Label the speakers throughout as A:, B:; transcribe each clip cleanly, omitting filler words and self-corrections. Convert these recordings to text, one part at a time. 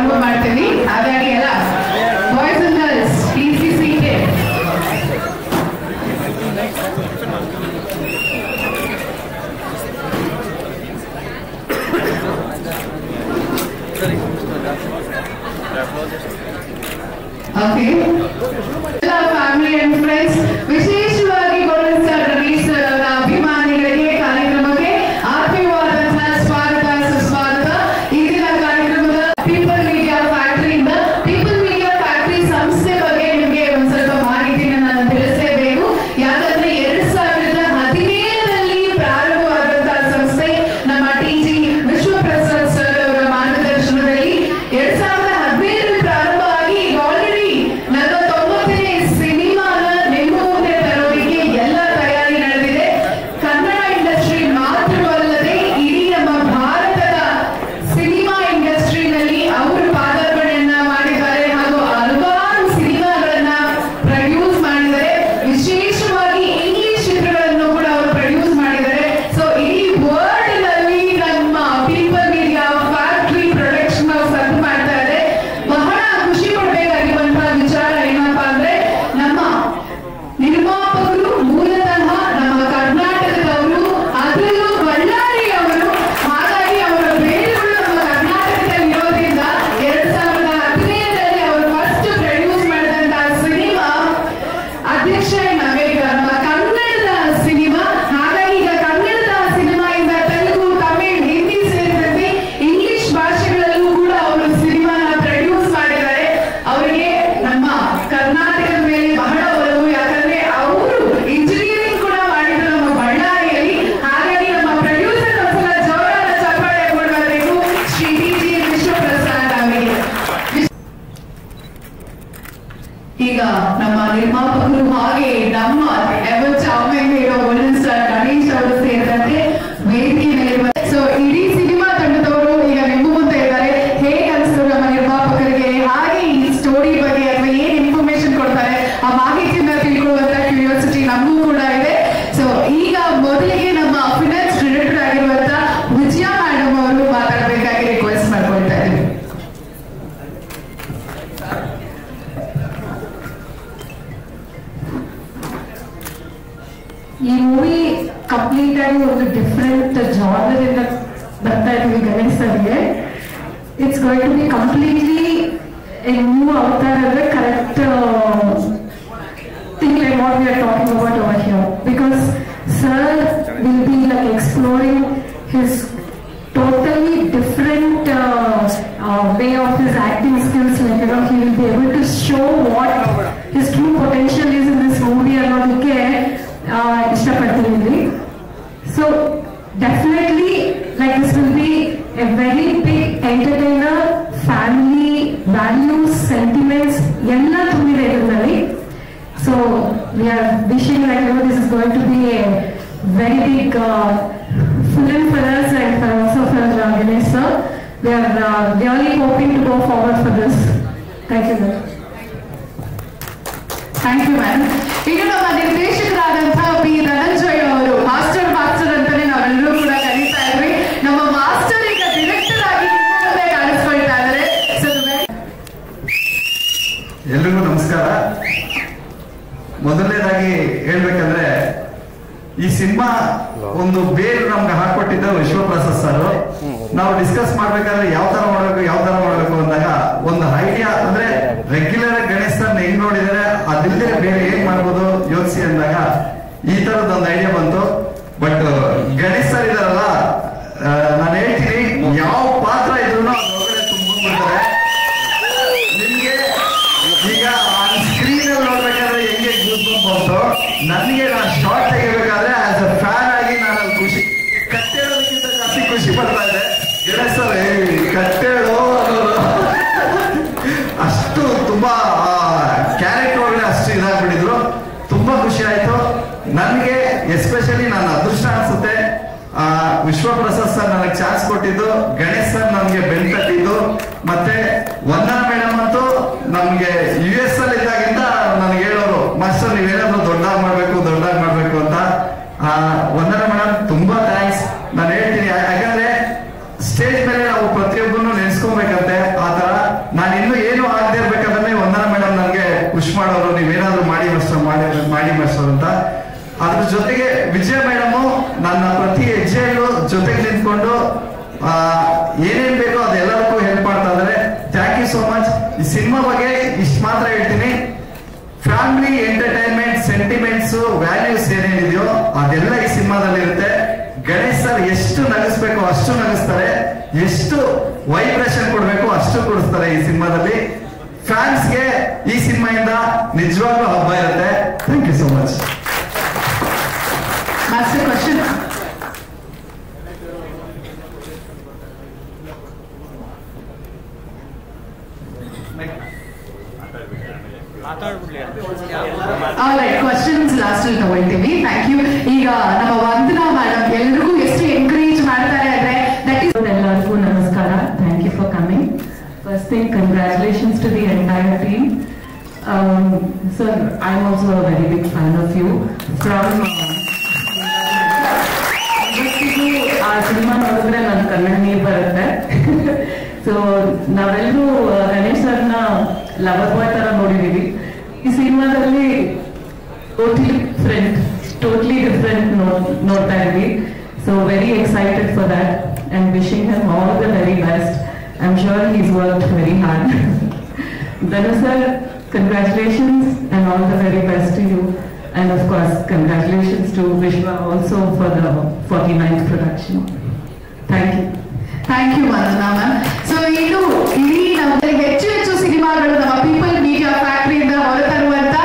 A: ಪ್ರಾರಂಭ ಮಾಡ್ತೀನಿ. ಹಾಗಾಗಿ ಎಲ್ಲ boys and girls please be seated. Okay, ಎಲ್ಲ ಫ್ಯಾಮಿಲಿ ಅಂಡ್ ಫ್ರೆಂಡ್ಸ್, ವಿಶೇಷವಾಗಿ ಗೋಲ್ಡನ್ ಸ್ಟಾರ್ ರವೀಶ್ ಸರ್ ಅವರ ಅಭಿಮಾನಿಗಳಿಗೆ ಕಾರ್ಯಕ್ರಮಕ್ಕೆ ಆತ್ಮೀಯವಾದಂತಹ ಸ್ವಾಗತ ಸುಸ್ವಾಗತ. ಇಂದಿನ ಕಾರ್ಯಕ್ರಮದ ಪೀಪಲ್ ಮೀಡಿಯಾ ಫ್ಯಾಕ್ಟರಿಯಿಂದ ಪೀಪಲ್ ಮೀಡಿಯಾ ಫ್ಯಾಕ್ಟರಿ ಸಂಸ್ಥೆ ಬಗ್ಗೆ ನಿಮಗೆ ಒಂದ್ ಸ್ವಲ್ಪ ಮಾಹಿತಿನ ನಾನು ತಿಳಿಸಲೇಬೇಕು. ಯಾಕಂದ್ರೆ 2017ರಲ್ಲಿ ಪ್ರಾರಂಭವಾದಂತಹ ಸಂಸ್ಥೆ ನಮ್ಮ ಟಿ.ಜಿ. ವಿಶ್ವಪ್ರಸಾದ್ ಸರ್ ಅವರ ಮಾರ್ಗದರ್ಶನದಲ್ಲಿ 2015ರಲ್ಲಿ ಪ್ರಾರಂಭ ಆಗಿ ಆಲ್ರೆಡಿ 49ನೇ ಸಿನಿಮಾನ ನಿಮ್ಮ ಮುಂದೆ ತರೋದಕ್ಕೆ ಎಲ್ಲ ತಯಾರಿ ನಡೆದಿದೆ. ಕನ್ನಡ ಇಂಡಸ್ಟ್ರಿ ಮಾತ್ರವಲ್ಲದೆ ಇಡೀ ನಮ್ಮ ಭಾರತದ ಸಿನಿಮಾ ಇಂಡಸ್ಟ್ರಿನಲ್ಲಿ ಅವರು ಪಾದಾರ್ಪಣೆಯನ್ನ ಮಾಡಿದ್ದಾರೆ ಹಾಗೂ ಹಲವಾರು ಸಿನಿಮಾಗಳನ್ನ ಪ್ರೊಡ್ಯೂಸ್ ಮಾಡಿದ್ದಾರೆ. ವಿಶೇಷವಾಗಿ ಇಂಗ್ಲಿಷ್ ಚಿತ್ರಗಳನ್ನು ಕೂಡ ಅವರು ಪ್ರೊಡ್ಯೂಸ್ ಮಾಡಿದ್ದಾರೆ. ಸೊ ಇಡೀ ವರ್ಲ್ಡ್ ನಲ್ಲಿ ನಮ್ಮ ಪೀಪಲ್ ಮೀಡಿಯಾ ಫ್ಯಾಕ್ಟರಿ ಪ್ರೊಡಕ್ಷನ್ ಸದ್ದು ಮಾಡ್ತಾ ಇದೆ. ಬಹಳ ಖುಷಿ ಪಡಬೇಕಾಗಿರುವಂತಹ ವಿಚಾರ ಏನಪ್ಪಾ ಅಂದ್ರೆ, ನಮ್ಮ ನಿರ್ಮಾಪಕರು ಮೂಲತಃ ನಮ್ಮ ಕರ್ನಾಟಕದವರು, ಅದರಲ್ಲೂ ಬಳ್ಳಾರಿಯವರು. ಹಾಗಾಗಿ ಅವರ ಬೇರುಗಳು ನಮ್ಮ ಕರ್ನಾಟಕದಲ್ಲಿ ಇರೋದ್ರಿಂದ 2015ರಲ್ಲಿ ಅವರು ಫಸ್ಟ್ ಪ್ರೊಡ್ಯೂಸ್ ಮಾಡಿದಂತಹ ಸಿನಿಮಾ ಅಧ್ಯಕ್ಷ ಅಮೆರಿಕ, ನಮ್ಮ ಕನ್ನಡದ ಸಿನಿಮಾ. ಹಾಗಾಗಿ ಈಗ ಕನ್ನಡದ ಸಿನಿಮಾಯಿಂದ ತೆಲುಗು, ತಮಿಳ್, ಹಿಂದಿ ಸೇರಿದಂತೆ ಇಂಗ್ಲಿಷ್ ಭಾಷೆಗಳಲ್ಲೂ ಕೂಡ ಅವರು ಸಿನಿಮಾನ ಪ್ರೊಡ್ಯೂಸ್ ಮಾಡಿದ್ದಾರೆ. ಅವರಿಗೆ ನಮ್ಮ ಕರ್ನಾಟಕದ ಮೇಲೆ ಬಹಳ ಒಲವು. ಯಾಕಂದ್ರೆ ಅವರು ಇಂಜಿನಿಯರಿಂಗ್ ಕೂಡ ಮಾಡಿದ್ರು ನಮ್ಮ ಬಳ್ಳಾರಿಯಲ್ಲಿ. ಹಾಗಾಗಿ ನಮ್ಮ ಪ್ರೊಡ್ಯೂಸರ್ ಒಂದ್ಸಲ ಜೋರಾದ ಚಪ್ಪಾಳೆ ಕೊಡಬೇಕು ಶ್ರೀ ಟಿ.ಜಿ. ವಿಶ್ವಪ್ರಸಾದ್ ಅವರಿಗೆ. ಈಗ ನಮ್ಮ ನಿರ್ಮಾಪಕರು ಹಾಗೆ ನಮ್ಮ ever champion hero golden star Ganesh ಅವರು ಸೇರಿದಂತೆ ವೇದಿಕೆ ಮೇಲಿರುವ ಸೊ ಇಡೀ ಸಿನಿಮಾ ತಂಡದವರು ಈಗ ನಿಮ್ಮ ಮುಂದೆ ಇದ್ದಾರೆ. ಹೇಗೆ ಅನಿಸ್ತು ನಮ್ಮ ನಿರ್ಮಾಪಕರಿಗೆ? ಹಾಗೆ ಈ ಸ್ಟೋರಿ ಬಗ್ಗೆ ಅಥವಾ ಏನ್ ಇನ್ಫಾರ್ಮೇಶನ್ ಕೊಡ್ತಾರೆ ಆ ಮಾಹಿತಿಯನ್ನ ತಿಳ್ಕೊಳ್ಳುವಂತ ಕ್ಯೂರಿಯಾಸಿಟಿ ನಮಗೂ ಕೂಡ ಇದೆ. ಸೊ ಈಗ ಮೊದಲಿಗೆ ನಮ್ಮ ಫಿನಾನ್ಸ್ ಡೈರೆಕ್ಟರ್ ಆಗಿರುವಂತ ವಿಜಯ ಮೇಡಮ್ ಅವರು ಮಾತಾಡಬೇಕಾಗಿ ರಿಕ್ವೆಸ್ಟ್ ಮಾಡ್ಕೊಳ್ತಾ ಇದ್ದೀವಿ.
B: ಈ ಮೂವಿ ಕಂಪ್ಲೀಟ್ ಆಗಿ ಒಂದು ಡಿಫ್ರೆಂಟ್ ಜಾನರ್ ಇಂದ ಬರ್ತಾ ಇದೀವಿ ಗಣೇಶ್ ಸರ್ಗೆ. It's going to be completely a new ಅವತಾರ ಅಂದ್ರೆ correct think like what we are talking about over here, because sir will be like exploring his totally different way of his acting skills. Like, you know, he will be able to show what his true potential is in this movie ಅನ್ನೋದಕ್ಕೆ ಇಷ್ಟಪಡ್ತೀನಿ. So definitely like this will be a very big entertainer, family values, sentiments ಎಲ್ಲ ತುಂಬಿದೆ ಇದರಲ್ಲಿ. So we are wishing like, you know, this is going to be a very big film for us and for also for Ganesh sir. We are really hoping to go forward for this. Thank you.
A: Thank you ma'am. ಈಗ ನಮ್ಮ ನಿರ್ದೇಶಕರಾದಂತಹ P Dhananjay ಅವರು master ಅಂತಾನೆ ನಾವೆಲ್ಲರೂ ಕೂಡ ಕರೀತಾ ಇದ್ವಿ. ನಮ್ಮ master ಈಗ ಡೈರೆಕ್ಟರ್ ಆಗಿ ಮುಂದೆ ಕಾಣಿಸ್ಕೊಳ್ತಾ ಇದ್ದಾರೆ.
C: ಎಲ್ರಿಗೂ ನಮಸ್ಕಾರ. ಮೊದಲನೇದಾಗಿ ಹೇಳ್ಬೇಕಂದ್ರೆ ಈ ಸಿನಿಮಾ ಒಂದು ಬೇರು ನಮ್ಗೆ ಹಾಕೊಟ್ಟಿದ್ದ ವಿಶ್ವಪ್ರಸಾದ್ ಸರ್. ನಾವು ಡಿಸ್ಕಸ್ ಮಾಡ್ಬೇಕಾದ್ರೆ ಯಾವ ತರ ಮಾಡ್ಬೇಕು ಅಂದಾಗ ಒಂದು ಐಡಿಯಾ ಅಂದ್ರೆ ರೆಗ್ಯುಲರ್ ಗಣೇಶ್ ಸರ್ ಹೆಂಗ್ ನೋಡಿದರೆ ಅದಿಲ್ಲದೆ ಬೇರೆ ಏನ್ ಮಾಡ್ಬೋದು ಯೋಚಿಸಿ ಅಂದಾಗ ಈ ತರದೊಂದು ಐಡಿಯಾ ಬಂತು. ಬಟ್ ಗಣೇಶ್ ಸರ್ ಇದಾರಲ್ಲ, ನಾನು ಹೇಳ್ತೀನಿ ಯಾವ ಪಾತ್ರ ಇದ್ರು ಅದರೊಳಗಡೆ ತುಂಬಿಡ್ತಾರೆ. ನಿಮ್ಗೆ ಈಗ ಸ್ಕ್ರೀನ್ ಅಲ್ಲಿ ನೋಡ್ಬೇಕಾದ್ರೆ ಹೆಂಗೆ ಗೂಸ್ ಬಂಪ್ ಬಂತು, ನನಗೆ ನಾನು ಶಾರ್ಟ್ ತೆಗಿಬೇಕಾದ್ರೆ ಆಸ್ ಅ ಫ್ಯಾನ್ ಆಗಿ ನಾನು ಖುಷಿ ಕಟ್ಟೇಳೋದಕ್ಕಿಂತ ಜಾಸ್ತಿ ಖುಷಿ ಪಡ್ತಾ ಇದ್ದೆ. ಗಣೇಶ್ ಸರ್ ಕಟ್ಟೇಳು ಅಷ್ಟು ತುಂಬಾ ಕ್ಯಾರೆಕ್ಟರ್ ಒಳಗಡೆ ಅಷ್ಟು ಇದಾಗ್ಬಿಟ್ಟಿದ್ರು. ತುಂಬಾ ಖುಷಿ ಆಯ್ತು ನನಗೆ. ಎಸ್ಪೆಷಲಿ ನನ್ನ ಅದೃಷ್ಟ ಅನ್ಸುತ್ತೆ ವಿಶ್ವಪ್ರಸಾದ್ ಸರ್ ನನಗೆ ಚಾನ್ಸ್ ಕೊಟ್ಟಿದ್ದು, ಗಣೇಶ್ ಸರ್ ನಮ್ಗೆ ಬೆನ್ ತಟ್ಟಿದ್ದು, ಮತ್ತೆ ವಂದನಾ ಮೇಡಮ್ ಅಂತೂ ನಮ್ಗೆ US ಅಲ್ಲಿ ಇದ್ದಾಗಿಂದ ನನಗೆ ಹೇಳೋರು, ಮಾಸ್ಟರ್ ನೀವೇನಾದ್ರು ದೊಡ್ಡದಾಗಿ ಮಾಡ್ಬೇಕು ಅಂತ. ವಂದನಾ ಮೇಡಮ್ ತುಂಬಾ ಥ್ಯಾಂಕ್ಸ್ ನಾನು ಹೇಳ್ತೀನಿ. ಯಾಕಂದ್ರೆ ಸ್ಟೇಜ್ ಮೇಲೆ ನಾವು ಪ್ರತಿಯೊಬ್ಬರನ್ನು ನೆನೆಸ್ಕೊಬೇಕಂತೆ. ಆ ತರ ವ್ಯಾಲ್ಯೂಸ್ ಏನೇನಿದೆಯೋ ಅದೆಲ್ಲ ಈ ಸಿನಿಮಾದಲ್ಲಿ ಇರುತ್ತೆ. ಗಣೇಶ್ ಸರ್ ಎಷ್ಟು ನಗಿಸ್ಬೇಕು ಅಷ್ಟು ನಗಿಸ್ತಾರೆ, ಎಷ್ಟು ವೈಬ್ರೇಷನ್ ಕೊಡ್ಬೇಕು ಅಷ್ಟು ಕೊಡಿಸ್ತಾರೆ ಈ ಸಿನಿಮಾದಲ್ಲಿ. ಫ್ಯಾನ್ಸ್ಗೆ ಈ ಸಿನಿಮಾಯಿಂದ ನಿಜವಾಗ್ಲೂ ಹಬ್ಬ ಇರುತ್ತೆ. Thank you so much.
A: Master question. Questions last ಅಲ್ಲಿ ತಗೊಳ್ತೀವಿ. Thank you. ಈಗ ನಮ್ಮ ವಂದನಾ ಮೇಡಮ್ ಎಲ್ರಿಗೂ ಎಷ್ಟು ಎನ್ಕರೇಜ್ ಮಾಡ್ತಾರೆ ಅಂದ್ರೆ ದಟ್ ಇಸ್.
B: ಎಲ್ಲರಿಗೂ ನಮಸ್ಕಾರ. Thank you for coming. First thing, congratulations to the entire team. Sir, I am also a very big fan of you. From ಆ ಸಿನಿಮಾ ನೋಡಿದ್ರೆ ನನ್ನ ಕನ್ನಡ ನೀರು ಬರುತ್ತೆ. ಸೊ ನಾವೆಲ್ಲರೂ ಗಣೇಶ್ ಸರ್ನ ಲವರ್ ಬಾಯ್ ತರ ನೋಡಿದೀವಿ. ಈ ಸಿನಿಮಾದಲ್ಲಿ ಟೋಟ್ಲಿ ಡಿಫ್ರೆಂಟ್ ನೋಡ್ತಾ ಇದ್ವಿ. So very excited for that and wishing him all the very best. I am sure he is worked very hard. Dhanu sir, congratulations and all the very best to you. And of course, congratulations to Vishwa also for the 49th production. Thank you.
A: Thank you Vandana ma'am. So ಇದು ಇಡೀ ನಮ್ಮಲ್ಲಿ ಹೆಚ್ಚು ಹೆಚ್ಚು ಸಿನಿಮಾಗಳು ನಮ್ಮ people Media ಫ್ಯಾಕ್ಟರಿಯಿಂದ ಹೊರತರುವಂತ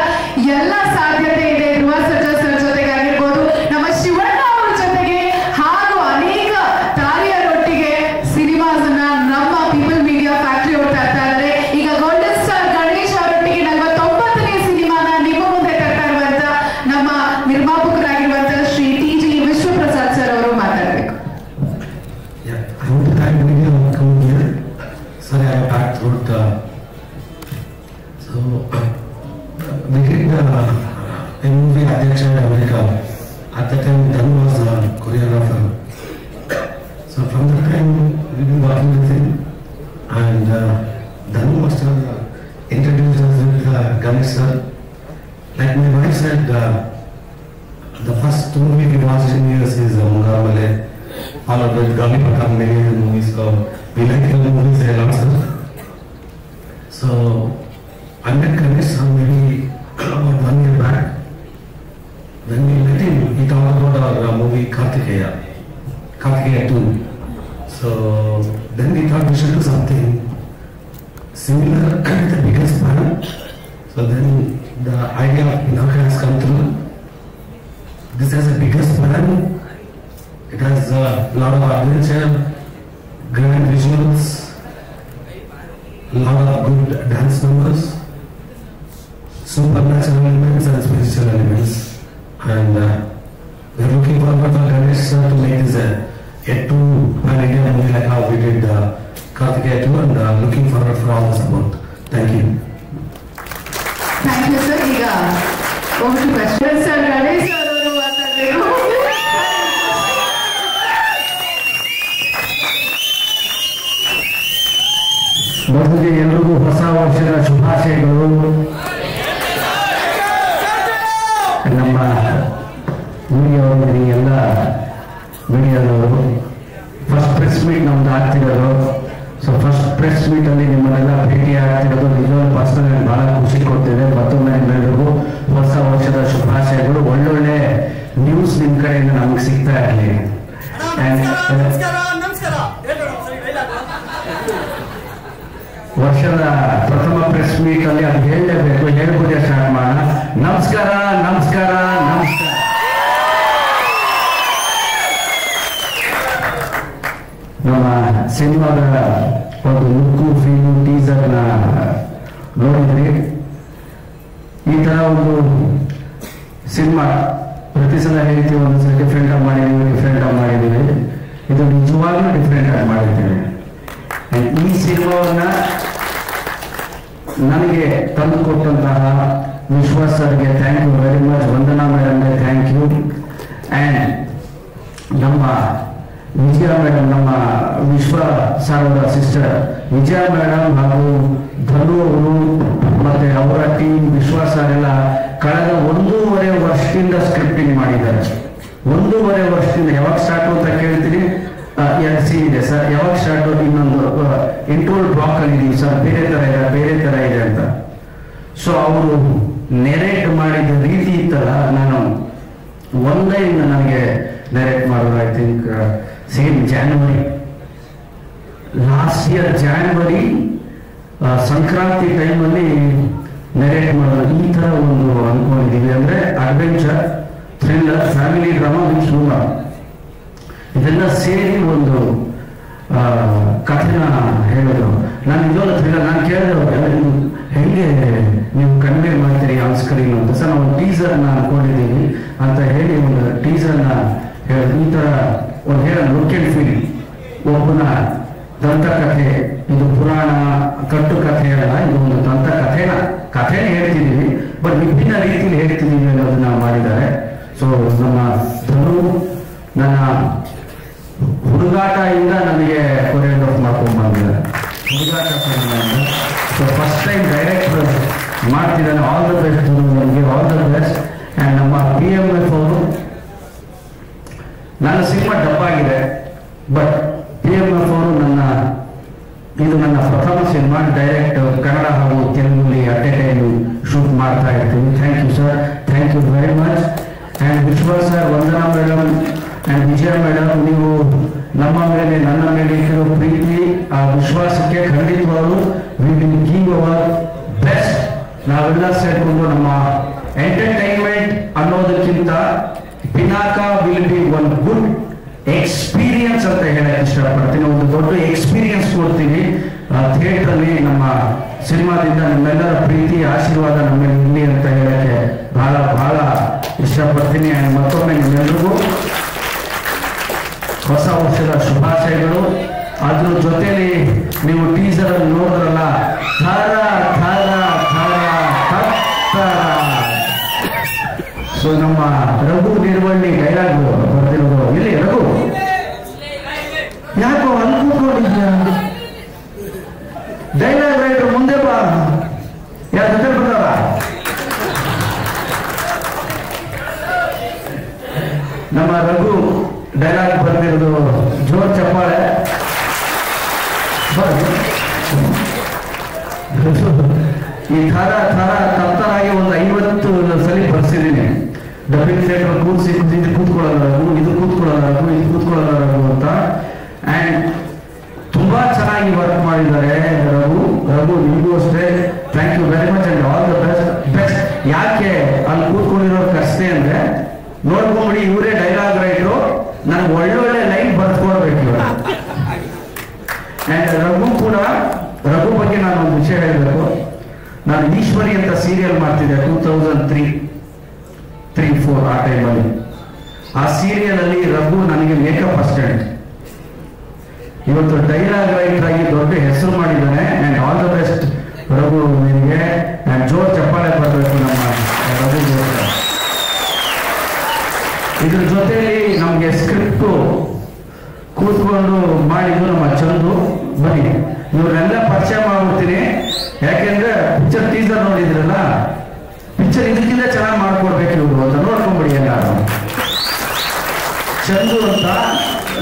A: ಎಲ್ಲ ಸಾಧ್ಯತೆ ಇದೆ. ಧ್ರುವ ಸರ್ಜಾ ಸರ್ ಜೊತೆಗಾಗಿರ್ಬೋದು, ನಮ್ಮ ಶಿವಣ್ಣ ಅವ್ರ ಜೊತೆಗೆ ಹಾಗೂ ಅನೇಕ ತಾರಿಯರೊಟ್ಟಿಗೆ ಸಿನಿಮಾಸ್ ಅನ್ನ ನಮ್ಮ ಪೀಪಲ್ ಮೀಡಿಯಾ ಫ್ಯಾಕ್ಟರಿ ಅವ್ರು ತರ್ತಾ ಇದ್ದಾರೆ. ಈಗ ಗೋಲ್ಡನ್ ಸ್ಟಾರ್ ಗಣೇಶ್ ಅವರೊಟ್ಟಿಗೆ 49ನೇ ಸಿನಿಮಾನ ನಿಮ್ಮ ಮುಂದೆ ತರ್ತಾ ಇರುವಂತ ನಮ್ಮ ನಿರ್ಮಾಪಕರಾಗಿರುವಂತ ಶ್ರೀ TG ವಿಶ್ವಪ್ರಸಾದ್ ಸರ್ ಅವರು ಮಾತಾಡಬೇಕು.
D: I want to thank media for coming here. Sorry, I packed through we did a movie Adyaksha in America. At that time, Dhan was a choreographer. So from that time, we've been working with him. And Dhan must have introduced us with Ganesh sir. Like my wife said, the first movie we watched in years is Mungaramale. Followed with Gami Patam, many other movies. So we like his movies a lot, sir. So I met Ganesh maybe about 1 year back. When we met him, he talked about our movie Kartikeya 2. So then we thought we should do something similar and the biggest plan. So then the idea of Pinaka has come through. This has a biggest plan. It has a lot of adventure, grand visuals, a lot of good dance numbers, supernatural elements and spiritual elements. And we are looking forward for Ganesh sir to make this a true pan-India movie like how we did Kartikeya 2, and looking forward for all the support. Thank you.
A: Thank you, sir. ಈಗ over to question. Sir, Ganesh sir ಅವರು ಮಾತಾಡಬೇಕು.
D: ಮೊದಲಿಗೆ ಎಲ್ರಿಗೂ ಹೊಸ ವರ್ಷದ ಶುಭಾಶಯಗಳು. ನಮ್ಮ ಮೀಡಿಯಾದವರು ಎಲ್ಲ ಮೀಡಿಯಾದವರು ಫಸ್ಟ್ ಪ್ರೆಸ್ ಮೀಟ್ ನಮ್ದು ಆಗ್ತಿರೋದು. ಸೊ ಫಸ್ಟ್ ಪ್ರೆಸ್ ಮೀಟ್ ಅಲ್ಲಿ ನಿಮ್ಮನ್ನೆಲ್ಲ ಭೇಟಿ ಆಗ್ತಿರೋದು ನಿಜವಾಗ್ಲೂ ಪರ್ಸನಲ್ ಬಹಳ ಖುಷಿ ಕೊಡ್ತಿದೆ. ಮತ್ತೊಮ್ಮೆ ನಿಮ್ಮೆಲ್ಲರಿಗೂ ಹೊಸ ವರ್ಷದ ಶುಭಾಶಯಗಳು. ಒಳ್ಳೊಳ್ಳೆ ನ್ಯೂಸ್ ನಿಮ್ ಕಡೆಯಿಂದ ನಮ್ಗೆ ಸಿಗ್ತಾ ಇರಲಿ. ವರ್ಷದ ಪ್ರಥಮ ಪ್ರೆಸ್ ಮೀಟ್ ಅಲ್ಲಿ ಅದು ಹೇಳಲೇಬೇಕು, ಹೇಳ್ಬೋದೇ ಸ್ಟಾರ್ಟ್ ಮಾಡೋಣ. ನಮಸ್ಕಾರ ನಮಸ್ಕಾರ ನಮಸ್ಕಾರ. ನಮ್ಮ ಸಿನಿಮಾದ ಒಂದು ಲುಕ್ಕು ಫೀಲು ಟೀಸರ್ನ ನೋಡಿದ್ರಿ. ಈ ತರ ಒಂದು ಸಿನಿಮಾ ಪ್ರತಿ ಸಲ ಹೇಳ್ತೀವಿ, ಒಂದ್ಸಲ ಡಿಫ್ರೆಂಟ್ ಆಗಿ ಮಾಡಿದ್ದೀವಿ. ಇದು ನಿಜವಾಗ್ಲೂ ಡಿಫ್ರೆಂಟ್ ಆಗಿ ಮಾಡಿದ್ದೀವಿ. ಈ ಸಿನಿಮಾವನ್ನ ನನಗೆ ತಂದು ಕೊಟ್ಟಂತಹ ವಿಶ್ವಾಸ್ ಸರ್ಗೆ thank you very much. Vandana ಮೇಡಮ್ಗೆ ಥ್ಯಾಂಕ್ ಯು. ಅಂಡ್ ನಮ್ಮ ವಿಜಯ ಮೇಡಮ್, ನಮ್ಮ ವಿಶ್ವ ಸರ್ ಅವರ ಸಿಸ್ಟರ್ ವಿಜಯ ಮೇಡಮ್ ಹಾಗೂ ಧನು ಅವರು ಮತ್ತೆ ಅವರ ಟೀಮ್ ವಿಶ್ವಾಸ್ ಸರ್ ಎಲ್ಲ ಕಳೆದ 1.5 ವರ್ಷದಿಂದ ಸ್ಕ್ರಿಪ್ಟಿಂಗ್ ಮಾಡಿದ್ದಾರೆ. 1.5 ವರ್ಷದಿಂದ. ಯಾವಾಗ ಸ್ಟಾರ್ಟ್ ಅಂತ ಕೇಳ್ತೀನಿ, 2 ಸೀನ್ ಇದೆ ಸರ್, ಯಾವಾಗ ಸ್ಟಾರ್ಟ್, ಇನ್ನೊಂದು ಇಂಟ್ರೋಲ್ ಬ್ಲಾಕ್ ಅಲ್ಲಿ ಇದೀವಿ ಸರ್, ಬೇರೆ ತರ ಇದೆ ಅಂತ. ಸೊ ಅವರು ನೆರೇಟ್ ಮಾಡಿದ ರೀತಿ ಇತ್ತಲ್ಲ, ನಾನು
E: ಜುಲೈಯಿಂದ ನನಗೆ ಡೈರೆಕ್ಟ್ ಮಾಡೋರು. I think same January, last year January Sankranti ಟೈಮಲ್ಲಿ ನರೇಟ್ ಮಾಡೋದು. ಈ ಥರ ಒಂದು ಅನ್ಕೊಂಡಿದ್ದೀವಿ. ಅಂದರೆ adventure, thriller, family drama with humour ಇದೆಲ್ಲ ಸೇರಿ ಒಂದು ಕಥೆನ ಹೇಳಿದ್ರು. ನಾನು ಇದೊಂದು ಥ್ರಿಲ್ಲರ್ ನಾನು ಕೇಳಿದ್ರೆ ಹೆಂಗೆ ನೀವು ಕನ್ವೆ ಮಾಡ್ತೀರಿ ಆನ್ ಸ್ಕ್ರೀನ್ ಅಂತ. ಸರ್ ನಾವು ಟೀಸರ್ನ ಅನ್ಕೊಂಡಿದ್ದೀವಿ ಅಂತ ಹೇಳಿ ಒಂದು ಟೀಸರ್ನ ಹೇಳಿದ್ರು. ಈ ಥರ ಒಂದು ಹೇಳ ಲುಕ್ ಆ್ಯಂಡ್ ಫೀಲ್, ಒಬ್ಬನ ದಂತಕಥೆ, ಇದು ಪುರಾಣ ಕಟ್ಟು ಕಥೆ ಅಲ್ಲ, ಇದು ಒಂದು ಕಥೆನೇ ಹೇಳ್ತಿದ್ದೀವಿ, ಬಟ್ ವಿಭಿನ್ನ ರೀತಿಯಲ್ಲಿ ಹೇಳ್ತಿದ್ದೀವಿ ಅನ್ನೋದನ್ನ ಮಾಡಿದ್ದಾರೆ. ಸೊ ನಮ್ಮ ಧನು ನನ್ನ ಹುಡುಗಾಟದಿಂದ ನನಗೆ ಕೊರಿಯೋಗ್ರಾಫ್ ಮಾಡ್ಕೊಂಡು ಬಂದಿದ್ದಾರೆ. ಹುಡುಗಾಟ ಸೊ ಫಸ್ಟ್ ಟೈಮ್ ಡೈರೆಕ್ಟರ್ ಮಾಡ್ತಿದ್ದಾನೆ. ಆಲ್ ದ ಬೆಸ್ಟ್ ನನಗೆ, ಆಲ್ ದ ಬೆಸ್ಟ್. ಆ್ಯಂಡ್ ನಮ್ಮ PMF ಅವರು, ನನ್ನ ಸಿನಿಮಾ ಡಬ್ಬಾಗಿದೆ, ಬಟ್ PMF ಅವರು ಇದು ನನ್ನ ಪ್ರಥಮ ಸಿನಿಮಾ. ಡೈರೆಕ್ಟ್ ಕನ್ನಡ ಹಾಗೂ ತೆಲುಗುಲಿ ಅಟ್ ಎ ಟೈಮ್ ಶೂಟ್ ಮಾಡ್ತಾ ಇರ್ತೀವಿ. Thank you sir, thank you very much. And Vishwas sir, Vandana madam and Vijaya madam, ನೀವು ನಮ್ಮ ಮೇಲೆ ನನ್ನ ಮೇಲೆ ಇಟ್ಟಿರೋ ಪ್ರೀತಿ, ಆ ವಿಶ್ವಾಸಕ್ಕೆ ಖಂಡಿತವಾಗಲು we will give our best. ನಾವೆಲ್ಲ ಸೇರಿಕೊಂಡು ನಮ್ಮ ಎಂಟರ್ಟೈನ್ಮೆಂಟ್ ಅನ್ನೋದಕ್ಕಿಂತ Pinaka will be one good experience ಅಂತ ಹೇಳಕ್ಕೆ ಇಷ್ಟಪಡ್ತೀನಿ. ಒಂದು ದೊಡ್ಡ ಎಕ್ಸ್ಪೀರಿಯನ್ಸ್ ಕೊಡ್ತೀವಿ ಥಿಯೇಟರ್ ಅಲ್ಲಿ. ನಮ್ಮ ಸಿನಿಮಾದಿಂದ ನಿಮ್ಮೆಲ್ಲರ ಪ್ರೀತಿ ಆಶೀರ್ವಾದ ನಮ್ಮ ಮೇಲೆ ಇರಲಿ ಅಂತ ಹೇಳಕ್ಕೆ ಬಹಳ ಬಹಳ ಇಷ್ಟಪಡ್ತೀನಿ. ಮತ್ತೊಮ್ಮೆ ನಿಮ್ಮೆಲ್ಲರಿಗೂ ಹೊಸ ವರ್ಷದ ಶುಭಾಶಯಗಳು. ಅದ್ರ ಜೊತೆಲಿ ನೀವು ಟೀಸರ್ ಅಲ್ಲಿ ನೋಡಿದ್ರಲ್ಲ, ಥರ ಥರ ಥರ ಥರ. ಸೊ ನಮ್ಮ ರಘು ನಿರ್ವಳ್ಳಿ ಡೈಲಾಗ್ ಬರ್ತಿರೋದು. ಇಲ್ಲಿ ರಘು ಯಾಕೋ ಅನ್ಕೊಂಡಿದ್ಯಾ? ಡೈಲಾಗ್ ರೈಟರ್ ಮುಂದೆ ಬಾ, ಯಾರ ಜೊತೆ ಬರ್ತಾರ? ನಮ್ಮ ರಘು ಡೈಲಾಗ್ ಬರ್ತಿರೋದು. ಜೋರ್ ಚಪ್ಪಾಳೆ. ಈ ಥರ ಥರ ತತ್ತರಾಗಿ ಒಂದು 50 ಸಲ ಬರ್ಸಿದ್ದೀನಿ. ಡಬ್ಬಿಂಗ್ ಥಿಯೇಟರ್ ಕೂರಿಸಿ ಇದು ಕೂತ್ಕೊಳ್ಳೋದು, ಇದು ಕೂತ್ಕೊಳ್ಳೋದು ಅಂತ. ಆ್ಯಂಡ್ ತುಂಬಾ ಚೆನ್ನಾಗಿ ವರ್ಕ್ ಮಾಡಿದ್ದಾರೆ ರಘು. ನಿಮಗೂ ಅಷ್ಟೇ thank you very much and all the best. ಯಾಕೆ ಅಲ್ಲಿ ಕೂತ್ಕೊಂಡಿರೋರು ಕಷ್ಟೇ ಅಂದ್ರೆ, ನೋಡ್ಕೊಂಬಿಡಿ, ಇವರೇ ಡೈಲಾಗ್ ರೈಟ್ರು, ನನಗೆ ಒಳ್ಳೊಳ್ಳೆ ಲೈನ್ ಬರ್ತ್ಕೊಡ್ಬೇಕು ಇವರು. ಆ್ಯಂಡ್ ರಘು ಬಗ್ಗೆ ನಾನು ಒಂದು ವಿಷಯ ಹೇಳಬೇಕು. ನಾನು ಈಶ್ವರಿ ಅಂತ ಸೀರಿಯಲ್ ಮಾಡ್ತಿದ್ದೆ 2003-4 ಆ ಟೈಮಲ್ಲಿ. ಆ ಸೀರಿಯಲ್ ಅಲ್ಲಿ ರಘು ನನಗೆ ಮೇಕಪ್ ಅಸಿಸ್ಟೆಂಟ್. ಇವತ್ತು ಡೈಲಾಗ್ ರೈಟರ್ ಆಗಿ ದೊಡ್ಡ ಹೆಸರು ಮಾಡಿದ್ದಾನೆ. And all the best Raghu ನಿಮಗೆ. ಆ್ಯಂಡ್ ಜೋರ್ ಚಪ್ಪಾಳೆ ಬರಬೇಕು ನಮ್ಮ ರಘು. ಇದ್ರ ಜೊತೆಲಿ ನಮಗೆ ಸ್ಕ್ರಿಪ್ಟು ಕೂತ್ಕೊಂಡು ಮಾಡಿದ್ದು ನಮ್ಮ ಚಂದು. ಬನ್ನಿ, ಇವ್ರನ್ನೆಲ್ಲ ಪರಿಚಯ ಮಾಡ್ಬಿಡ್ತೀನಿ. ಯಾಕೆಂದ್ರೆ ಪಿಕ್ಚರ್ ಟೀಸರ್ ನೋಡಿದ್ರಲ್ಲ, ಪಿಕ್ಚರ್ ಇದಕ್ಕಿಂತ ಚೆನ್ನಾಗಿ ಮಾಡ್ಕೊಡ್ಬೇಕು ಇವರು ಅಂತ ನೋಡ್ಕೊಂಡ್ಬಿಡಿ ಎಲ್ಲಾರು. ಚಂದು ಅಂತ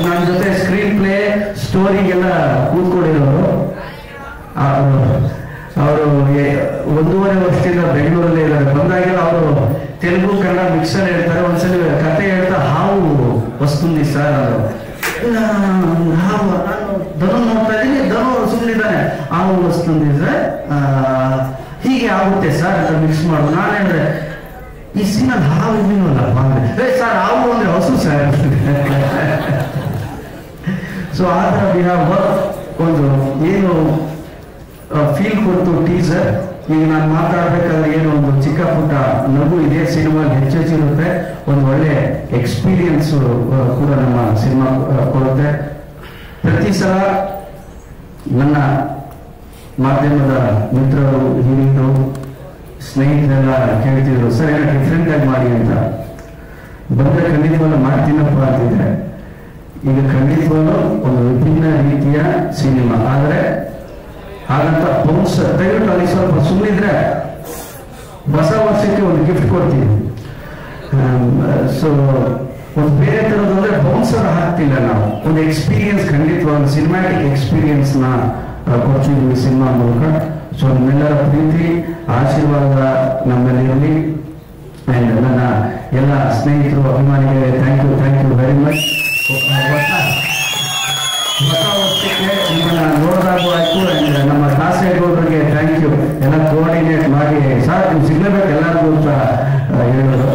E: ನನ್ನ ಜೊತೆ ಸ್ಕ್ರೀನ್ ಪ್ಲೇ ಸ್ಟೋರಿಗೆಲ್ಲ ಕೂತ್ಕೊಂಡಿರೋರು. ಅವರು 1.5 ವರ್ಷದಿಂದ ಬೆಂಗಳೂರಲ್ಲೇ ಇದ್ದಾರೆ. ಬಂದಾಗೆಲ್ಲ ಅವರು ತೆಲುಗು ಕನ್ನಡ ಮಿಕ್ಸರ್ ಹೇಳ್ತಾರೆ. ಒಂದ್ಸಲಿ ಕತೆ ಹೇಳ್ತಾ ಹಾವು ವಸ್ತುಂದಿ ಸರ್ ಅದು ಹಾವು. ನಾನು ಧನು ನೋಡ್ತಾ ಇದ್ದೀನಿ, ಧನು ಸುಮ್ಮನಿದ್ದಾನೆ, ಹಾವು ವಸ್ತುಂದಿ ಸರ್ ಹೀಗೆ ಆಗುತ್ತೆ ಸರ್ ಅಂತ ಮಿಕ್ಸ್ ಮಾಡೋದು. ನಾನು ಹೇಳಿದ್ರೆ ಈ ಸೀನಲ್ಲಿ ಹಾವು ಇನ್ನೂಲ್ಲಪ್ಪ ಅಂದ್ರೆ, ಸರ್ ಹಾವು ಅಂದ್ರೆ ಹಸು ಸರ್. ಸೊ ಆ ಥರ ವಿ ಹ್ಯಾವ್ ವರ್ಕ್. ಒಂದು ಏನು ಫೀಲ್ ಕೊಡ್ತು ಟೀಸರ್. ಈಗ ನಾನು ಮಾತಾಡ್ಬೇಕಾದ್ರೆ ಏನು ಒಂದು ಚಿಕ್ಕ ಪುಟ್ಟ ನಗು ಇದೇ ಸಿನಿಮಾಗೆ ಹೆಚ್ಚಿರುತ್ತೆ. ಒಂದು ಒಳ್ಳೆ ಎಕ್ಸ್ಪೀರಿಯನ್ಸ್ ಕೂಡ ನಮ್ಮ ಸಿನಿಮಾ ಕೊಡುತ್ತೆ. ಪ್ರತಿ ಸಲ ನನ್ನ ಮಾಧ್ಯಮದ ಮಿತ್ರರು, ಹಿರಿಯರು, ಸ್ನೇಹಿತರೆಲ್ಲ ಕೇಳ್ತಿದ್ರು, ಸರ್ ಏನೋ ಡಿಫ್ರೆಂಟ್ ಆಗಿ ಮಾಡಿ ಅಂತ. ಬಂದರೆ ಖಂಡಿತವಾಗ್ಲೂ ಮಾಡ್ತೀನಪ್ಪ ಅಂತಿದ್ರೆ. ಈಗ ಖಂಡಿತವಾಗ್ಲೂ ಒಂದು ವಿಭಿನ್ನ ರೀತಿಯ ಸಿನಿಮಾ. ಆದರೆ ಹಾಗಂತ ಬೌನ್ಸರ್ ದಯವಿಟ್ಟು ಅಲ್ಲಿ ಸ್ವಲ್ಪ ಸುಮ್ಮನಿದ್ರೆ ಹೊಸ ವರ್ಷಕ್ಕೆ ಒಂದು ಗಿಫ್ಟ್ ಕೊಡ್ತೀವಿ. ಸೊ ಒಂದು ಬೇರೆ ಥರದಂದ್ರೆ ಬೌನ್ಸರ್ ಹಾಕ್ತಿಲ್ಲ ನಾವು. ಒಂದು ಎಕ್ಸ್ಪೀರಿಯನ್ಸ್, ಖಂಡಿತವಾಗ್ಲೂ ಸಿನಿಮ್ಯಾಟಿಕ್ ಎಕ್ಸ್ಪೀರಿಯನ್ಸ್ನ ಕೊಡ್ತಿದ್ವಿ ಸಿನಿಮಾ ಮೂಲಕ. ಸೊ ನಿಮ್ಮೆಲ್ಲರ ಪ್ರೀತಿ ಆಶೀರ್ವಾದ ನಮ್ಮಲ್ಲಿರಲಿ. ಆ್ಯಂಡ್ ನನ್ನ ಎಲ್ಲ ಸ್ನೇಹಿತರು ಅಭಿಮಾನಿಗಳಿಗೆ ಥ್ಯಾಂಕ್ ಯು ವೆರಿ ಮಚ್. ಹೊಸ ವರ್ಷಕ್ಕೆ ನಿಮ್ಮನ್ನ ನೋಡಿದಾಗೂ ಆಯ್ತು. ಅಂಡ್ ನಮ್ಮ ಕಾಸೇಗೌಡರಿಗೆ ಥ್ಯಾಂಕ್ ಯು, ಎಲ್ಲ ಕೋಆರ್ಡಿನೇಟ್ ಮಾಡಿ ಸರ್ ನೀವು ಸಿಗಲೇಬೇಕು ಎಲ್ಲರಿಗೂ ಅಂತ ಹೇಳೋದು.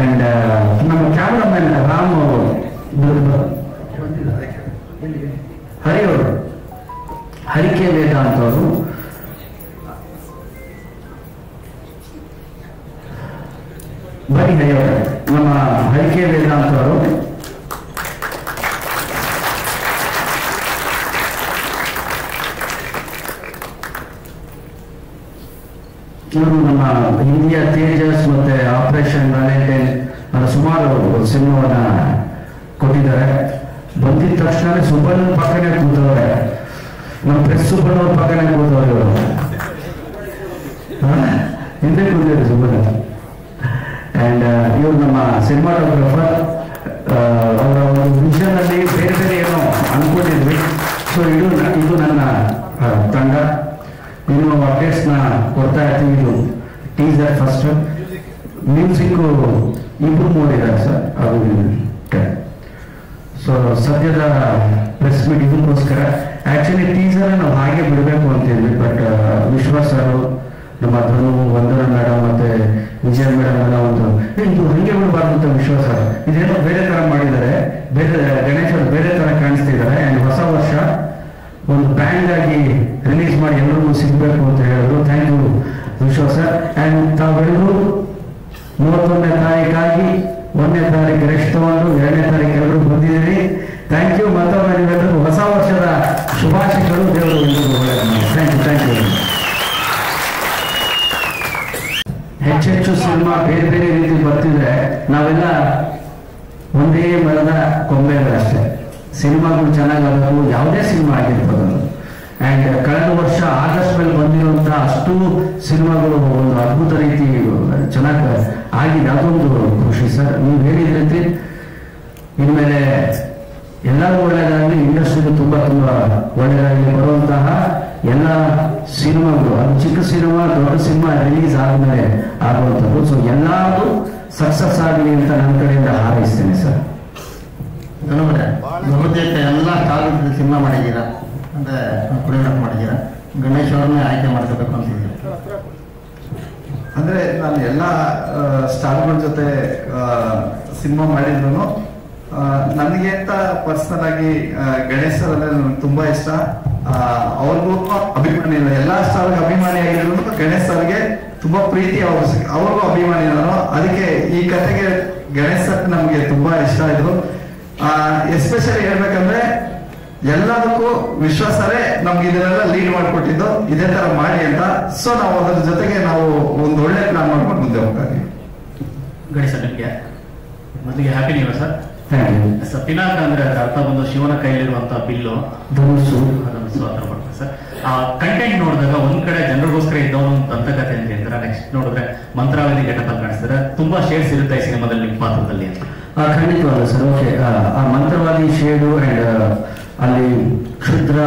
E: ಅಂಡ್ ನಮ್ಮ ಕ್ಯಾಮ್ರಾಮನ್ ರಾಮ್ ಹರಿಯವರು, ಹರಿಕೆ ವೇದಾಂತ್ ಅವರು, ಬರೀ ಹರಿಯವರು, ನಮ್ಮ ಹರಿಕೆ ವೇದಾಂತ್ ಅವರು, ಇವರು ನಮ್ಮ ಇಂಡಿಯಾ ತೇಜಸ್ ಮತ್ತೆ ಆಪರೇಷನ್ ವ್ಯಾಲೆಂಟೈನ್ ಸುಮಾರು ಸಿನಿಮಾವನ್ನ ಕೊಟ್ಟಿದ್ದಾರೆ. ಬಂದಿದ ತಕ್ಷಣ ಸುಬ್ಬಣ್ಣ ಪಕ್ಕನೆ ಕೂತವ್ರೆ, ನಮ್ಮ ಪ್ರೆಸ್ ಸುಬ್ಬಣ್ಣ ಪಕ್ಕನೆ ಕೂತವ್ರೆ, ಇವರು ಹಿಂದೆ ಕೂತಿದ್ದಾರೆ ಸುಬ್ಬಣ್ಣ. ಅಂಡ್ ಇವರು ನಮ್ಮ ಸಿನಿಮಾಟೋಗ್ರಫರ್. ಅವರ ಒಂದು ವಿಷನ್ ಅಲ್ಲಿ ಬೇರೆ ಬೇರೆ ಏನೋ ಅನ್ಕೊಂಡಿದ್ವಿ. ಸೊ ಇದು ನನ್ನ ತಂಡ. ಇನ್ನು ಅಪ್ಡೇಟ್ಸ್ನ ಕೊಡ್ತಾ ಇರ್ತೀವಿ. ಇದು ಟೀಸರ್ ಫಸ್ಟ್, ಮ್ಯೂಸಿಕ್ಕು ಇಬ್ರು ಮೂಡಿದ್ದಾರೆ ಸರ್. ಅದು ಸೊ ಸದ್ಯದ ಪ್ರೆಸ್ ಮೀಟ್ ಇದಕ್ಕೋಸ್ಕರ. ಆಕ್ಚುಲಿ ಟೀಸರ್ ನಾವು ಹಾಗೆ ಬಿಡಬೇಕು ಅಂತಿದ್ವಿ, ಬಟ್ ವಿಶ್ವಾಸ್ ಸರ್, ನಮ್ಮ ಧನು, ವಂದನಾ ಮೇಡಮ್ ಮತ್ತೆ ವಿಜಯ ಮೇಡಮ್ ಎಲ್ಲ ಒಂದು ಇದು ಹಂಗೆ ಬಿಡಬಾರ್ದು ಅಂತ ವಿಶ್ವಾಸ ಸರ್ ಇದೇನೋ ಬೇರೆ ತರ ಮಾಡಿದ್ದಾರೆ, ಬೇರೆ ಗಣೇಶ್ ಅವರು ಬೇರೆ ತರ ಕಾಣಿಸ್ತಿದ್ದಾರೆ. ಆ್ಯಂಡ್ ಹೊಸ ವರ್ಷ ಒಂದು ಬ್ರ್ಯಾಂಡ್ ಆಗಿ ರಿಲೀಸ್ ಮಾಡಿ ಎಲ್ಲರಿಗೂ ಸಿಗಬೇಕು ಅಂತ ಹೇಳಿದ್ರು. Thank you Vishwas sir. And ತಾವೆಲ್ಲರೂ 31ನೇ ತಾರೀಕಾಗಿ 1ನೇ ತಾರೀಕು ರೆಸ್ಟ್ ತಗೊಂಡು 2ನೇ ತಾರೀಕು ಎಲ್ಲರೂ ಬಂದಿದ್ದೀರಿ. Thank you. ಮತ್ತೊಮ್ಮೆ ನೀವೆಲ್ಲರೂ ಹೊಸ ವರ್ಷದ ಶುಭಾಶಯಗಳು. ದೇವರು ಎಲ್ಲರಿಗೂ ಒಳ್ಳೆಯದು ಮಾಡಿ. Thank you. ಹೆಚ್ಚೆಚ್ಚು ಸಿನಿಮಾ ಬೇರೆ ಬೇರೆ ರೀತಿ ಬರ್ತಿದ್ರೆ ನಾವೆಲ್ಲ ಒಂದೇ ಮರದ ಕೊಂಬೆಗಳಷ್ಟೇ. ಸಿನಿಮಾಗಳು ಚೆನ್ನಾಗಬೇಕು, ಯಾವುದೇ ಸಿನಿಮಾ ಆಗಿರ್ಬೋದು. ಆ್ಯಂಡ್ ಕಳೆದ ವರ್ಷ ಆಗಸ್ಟ್ ಮೇಲೆ ಬಂದಿರುವಂಥ ಅಷ್ಟು ಸಿನಿಮಾಗಳು ಒಂದು ಅದ್ಭುತ ರೀತಿ ಚೆನ್ನಾಗಿ ಆಗಿದೆ. ಅದೊಂದು ಖುಷಿ ಸರ್. ನೀವು ಹೇಳಿದ ರೀತಿ ಇನ್ಮೇಲೆ ಎಲ್ಲರೂ ಒಳ್ಳೆಯದಾಗಲಿ, ಇಂಡಸ್ಟ್ರಿಗೆ ತುಂಬ ಒಳ್ಳೆಯದಾಗಲಿ. ಬರುವಂತಹ ಎಲ್ಲ ಸಿನಿಮಾಗಳು, ಅದು ಚಿಕ್ಕ ಸಿನಿಮಾ ದೊಡ್ಡ ಸಿನಿಮಾ ರಿಲೀಸ್ ಆದಮೇಲೆ ಆಗುವಂಥದ್ದು. ಸೊ ಎಲ್ಲರೂ ಸಕ್ಸಸ್ ಆಗಲಿ ಅಂತ ನನ್ನ ಕಡೆಯಿಂದ ಹಾರೈಸ್ತೇನೆ ಸರ್.
F: ಬಹುತೇಕ ಎಲ್ಲ ಸ್ಟಾರ್ ಸಿನಿಮಾ ಮಾಡಿದ್ದೀರಾ, ಅಂದರೆ ಕೊರಿಯೋಗ್ರಾಫ್ ಮಾಡಿದ್ದೀರಾ. ಗಣೇಶ್ ಅವ್ರನ್ನೇ ಆಯ್ಕೆ ಮಾಡ್ಕೋಬೇಕು ಅಂತಿದ್ದೀರಿ.
C: ಅಂದ್ರೆ ನಾನು ಎಲ್ಲ ಸ್ಟಾರ್ಗಳ ಜೊತೆ ಸಿನಿಮಾ ಮಾಡಿದ್ರು ನನಗೆ ಅಂತ ಪರ್ಸನಲ್ ಆಗಿ ಗಣೇಶ್ ಸರ್ ಅಂದ್ರೆ ನನಗೆ ತುಂಬಾ ಇಷ್ಟ. ಅವ್ರಿಗೂ ಅಭಿಮಾನಿ ಇಲ್ಲ, ಎಲ್ಲಾ ಸ್ಟಾರ್ಗೆ ಅಭಿಮಾನಿ ಆಗಿದ್ರು ಗಣೇಶ್ ಸರ್ಗೆ ತುಂಬಾ ಪ್ರೀತಿ, ಅವ್ರಿಗೂ ಅಭಿಮಾನಿ ನಾನು. ಅದಕ್ಕೆ ಈ ಕಥೆಗೆ ಗಣೇಶ್ ಸರ್ ನಮ್ಗೆ ತುಂಬಾ ಇಷ್ಟ ಆಯ್ತು. ಎಸ್ಪೆಷಲಿ ಹೇಳ್ಬೇಕಂದ್ರೆ ಎಲ್ಲದಕ್ಕೂ ವಿಶ್ವಾಸರೇ ನಮ್ಗೆ ಇದನ್ನೆಲ್ಲ ಲೀಡ್ ಮಾಡಿಕೊಟ್ಟಿದ್ದು, ಇದೇ ತರ ಮಾಡಿ ಅಂತ. ಸೊ ನಾವು ಅದರ ಜೊತೆಗೆ ನಾವು ಒಂದು ಒಳ್ಳೆ ಪ್ಲಾನ್ ಮಾಡ್ಕೊಂಡು ಮುಂದೆ ಹೋಗ್ತಾ ಇದೀವಿ.
G: ಗಣೇಶ ನಿಮಗೆ ಮೊದಲಿಗೆ happy new year sir.
E: Sir
G: Pinaka ಅಂದ್ರೆ ಅದರ ಅರ್ಥ ಬಂದು ಶಿವನ ಕೈಲಿರುವಂತಹ ಬಿಲ್ಲು,
E: ಧನುಸ್ಸು,
G: ಧನುಸ್ಸು ಆ ಥರ ಮಾಡ್ತಾರೆ ಸರ್. ಆ ಕಂಟೆಂಟ್ ನೋಡಿದಾಗ ಒಂದ್ ಕಡೆ ಜನರಿಗೋಸ್ಕರ ಇದ್ದವನು ದಂತಕಥೆ ಅಂತ ಹೇಳ್ತಾರೆ, ನೆಕ್ಸ್ಟ್ ನೋಡಿದ್ರೆ ಮಂತ್ರಾವಳಿ ಗೆಟಪ್ ಅಲ್ಲಿ ಕಾಣಿಸ್ತಾರೆ. ತುಂಬಾ ಶೇಡ್ಸ್ ಇರುತ್ತೆ ಈ ಸಿನಿಮಾದಲ್ಲಿ ನಿಮ್ಮ ಪಾತ್ರದಲ್ಲಿ ಅಂತ.
E: ಖಂಡಿತವಾದ ಸರ್. ಓಕೆ, ಆ ಮಂತ್ರವಾದಿ ಶೇಡು ಅಂಡ್ ಅಲ್ಲಿ ಕ್ಷುದ್ರ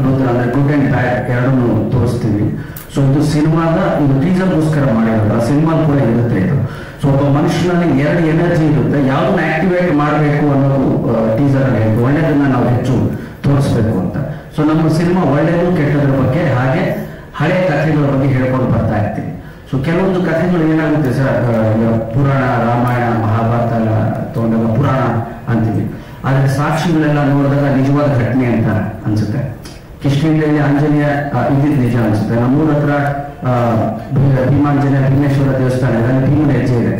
E: ರುದ್ರ ಅಂದ್ರೆ ಗುಡ್ ಅಂಡ್ ಬ್ಯಾಡ್ ಎರಡನ್ನು ತೋರಿಸ್ತೀವಿ. ಸೊ ಇದು ಸಿನಿಮಾದ ಇದು ಟೀಸರ್ಗೋಸ್ಕರ ಮಾಡಿರೋದು. ಆ ಸಿನಿಮಾ ಕೂಡ ಇರುತ್ತೆ ಇದು. ಸೊ ಒಬ್ಬ ಮನುಷ್ಯನಲ್ಲಿ ಎರಡು ಎನರ್ಜಿ ಇರುತ್ತೆ, ಯಾವ್ದನ್ನ ಆಕ್ಟಿವೇಟ್ ಮಾಡಬೇಕು ಅನ್ನೋದು ಟೀಸರ್ ಅಲ್ಲಿ ಹೇಳ್ತು. ಒಳ್ಳೆಯದನ್ನ ನಾವು ಹೆಚ್ಚು ತೋರಿಸ್ಬೇಕು ಅಂತ. ಸೊ ನಮ್ಮ ಸಿನಿಮಾ ಒಳ್ಳೆಯದು ಕೆಟ್ಟದ್ರ ಬಗ್ಗೆ ಹಾಗೆ ಹಳೆ ಕಥೆಗಳ ಬಗ್ಗೆ ಹೇಳ್ಕೊಂಡು ಬರ್ತಾ ಇರ್ತೀವಿ. ಸೊ ಕೆಲವೊಂದು ಕಥೆಗಳು ಏನಾಗುತ್ತೆ ಸರ್, ಪುರಾಣ, ರಾಮಾಯಣ, ಮಹಾಭಾರತ ಎಲ್ಲ ತಗೊಂಡಾಗ ಪುರಾಣ ಅಂತೀವಿ. ಆದ್ರೆ ಸಾಕ್ಷಿಗಳೆಲ್ಲ ನೋಡಿದಾಗ ನಿಜವಾದ ಘಟನೆ ಅಂತ ಅನ್ಸುತ್ತೆ. ಕಿಷ್ಕಿಂಧೆಯಲ್ಲಿ ಆಂಜನೇಯ ಇದ್ದಿದ್ದು ನಿಜ ಅನ್ಸುತ್ತೆ. ನಮ್ಮೂರ ಹತ್ರ ಭೀಮಾಂಜನೇಯ ಭೀಮೇಶ್ವರ ದೇವಸ್ಥಾನ ಇದೆ, ಅಲ್ಲಿ ಭೀಮನ ಹೆಜ್ಜೆ ಇದೆ.